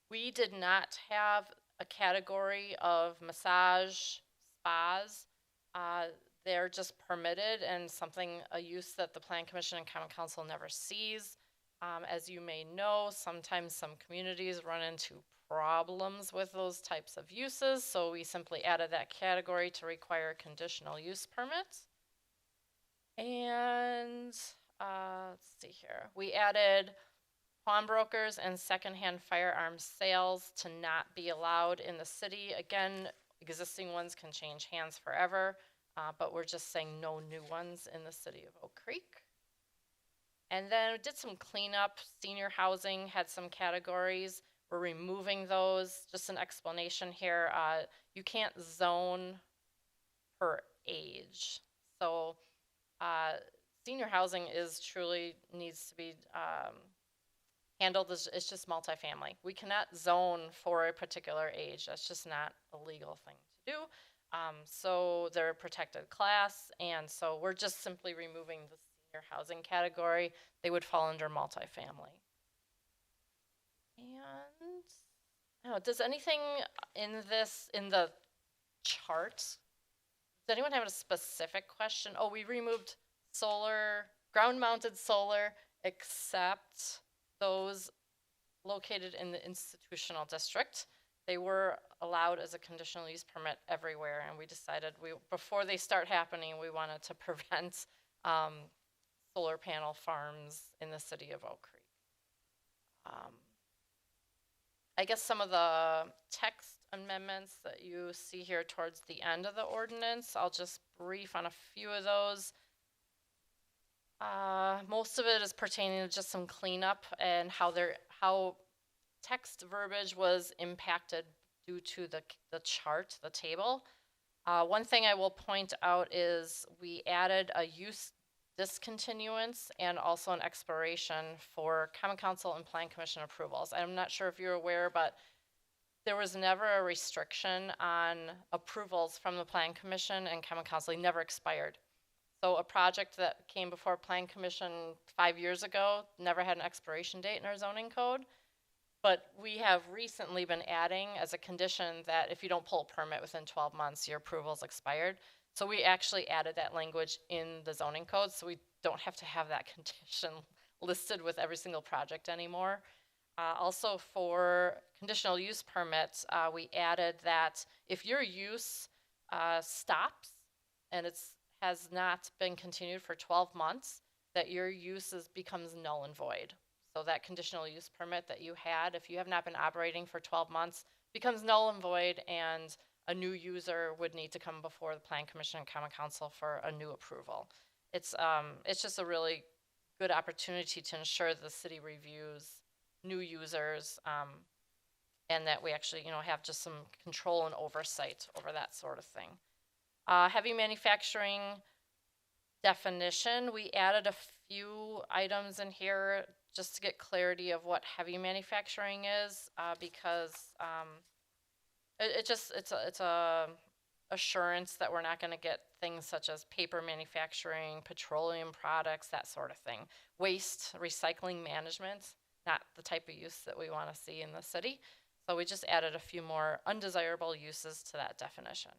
We did not have a category of massage spas. They're just permitted and a use that the Plan Commission and Common Council never sees. As you may know, sometimes some communities run into problems with those types of uses, so we simply added that category to require conditional use permits. And let's see here. We added pawnbrokers and secondhand firearms sales to not be allowed in the city. Again, existing ones can change hands forever. But we're just saying no new ones in the city of Oak Creek. And then we did some cleanup. Senior housing had some categories. We're removing those. Just an explanation here. You can't zone per age. So senior housing needs to be handled as, it's just multifamily. We cannot zone for a particular age. That's just not a legal thing to do. So they're a protected class, and so we're just simply removing the senior housing category. They would fall under multifamily. And does anything in the chart, does anyone have a specific question? Oh, we removed solar, ground-mounted solar, except those located in the institutional district. They were allowed as a conditional use permit everywhere, and we decided before they start happening, we wanted to prevent solar panel farms in the city of Oak Creek. I guess some of the text amendments that you see here towards the end of the ordinance, I'll just brief on a few of those. Most of it is pertaining to just some cleanup and how text verbiage was impacted due to the chart, the table. One thing I will point out is we added a use discontinuance and also an expiration for Common Council and Plan Commission approvals. I'm not sure if you're aware, but there was never a restriction on approvals from the Plan Commission and Common Council. It never expired. So a project that came before Plan Commission 5 years ago never had an expiration date in our zoning code. But we have recently been adding as a condition that if you don't pull a permit within 12 months, your approval's expired. So we actually added that language in the zoning code, so we don't have to have that condition listed with every single project anymore. Also for conditional use permits, we added that if your use stops and has not been continued for 12 months, that your use becomes null and void. So that conditional use permit that you had, if you have not been operating for 12 months, becomes null and void, and a new user would need to come before the Plan Commission and Common Council for a new approval. It's just a really good opportunity to ensure that the city reviews new users, and that we actually, have just some control and oversight over that sort of thing. Heavy manufacturing definition, we added a few items in here just to get clarity of what heavy manufacturing is, because it's a assurance that we're not going to get things such as paper manufacturing, petroleum products, that sort of thing. Waste, recycling management, not the type of use that we want to see in the city. So we just added a few more undesirable uses to that definition.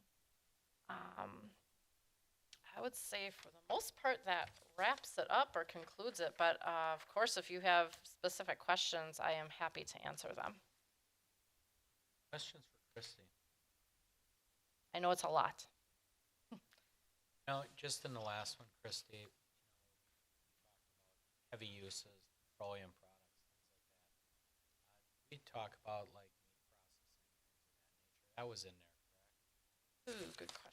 I would say for the most part that wraps it up or concludes it, but of course if you have specific questions, I am happy to answer them. Questions for Christy? I know it's a lot. Just in the last one, Christy, we talked about heavy uses, petroleum products, things like that. We talk about like meat processing, things of that nature. That was in there, correct? Ooh, good question.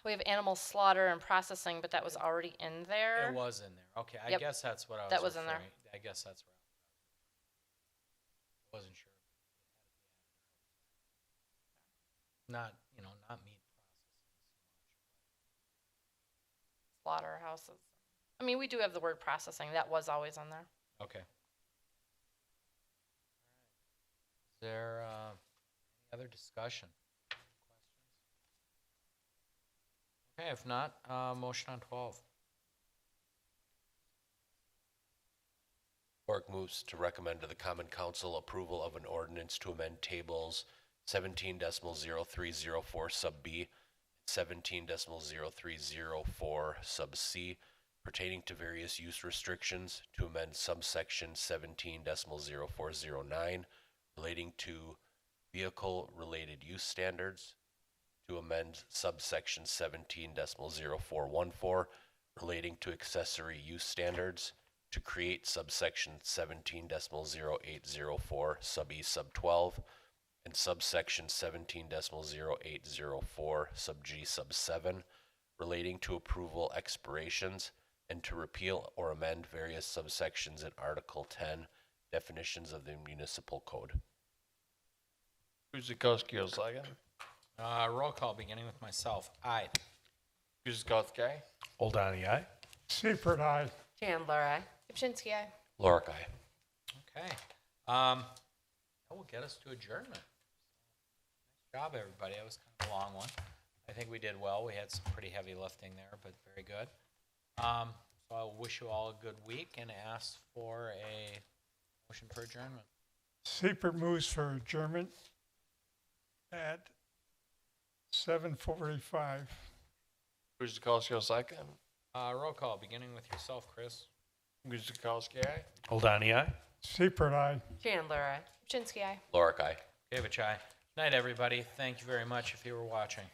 We have animal slaughter and processing, but that was already in there. It was in there. Okay, I Yep. guess that's what I was That was in there. referring- I guess that's where I wasn't sure. Not, not meat Slaughterhouses. I mean, we do have the word processing. That was always on there. processing. Okay. Is there any other discussion? Okay, if not, motion on 12. Bork moves to recommend to the Common Council approval of an ordinance to amend tables 17.0304 sub B, 17.0304 sub C pertaining to various use restrictions, to amend subsection 17.0409 relating to vehicle-related use standards, to amend subsection 17.0414 relating to accessory use standards, to create subsection 17.0804 sub E sub 12, and subsection 17.0804 sub G sub 7 relating to approval expirations, and to repeal or amend various subsections in Article 10, definitions of the municipal code. Guzikowski will second. Roll call beginning with myself. Aye. Guzikowski, aye. Oldani, aye. Seifert, aye. Chandler, aye. Kupczynski, aye. Lorick, aye. Okay. That will get us to adjournment. Nice job, everybody. That was kind of a long one. I think we did well. We had some pretty heavy lifting there, but very good. So I'll wish you all a good week and ask for a motion for adjournment. Seifert moves for adjournment at 7:45. Guzikowski will second. Roll call beginning with yourself, Chris. Guzikowski, aye. Oldani, aye. Seifert, aye. Chandler, aye. Kupczynski, aye. Lorick, aye. David Chai. Night, everybody. Thank you very much if you were watching.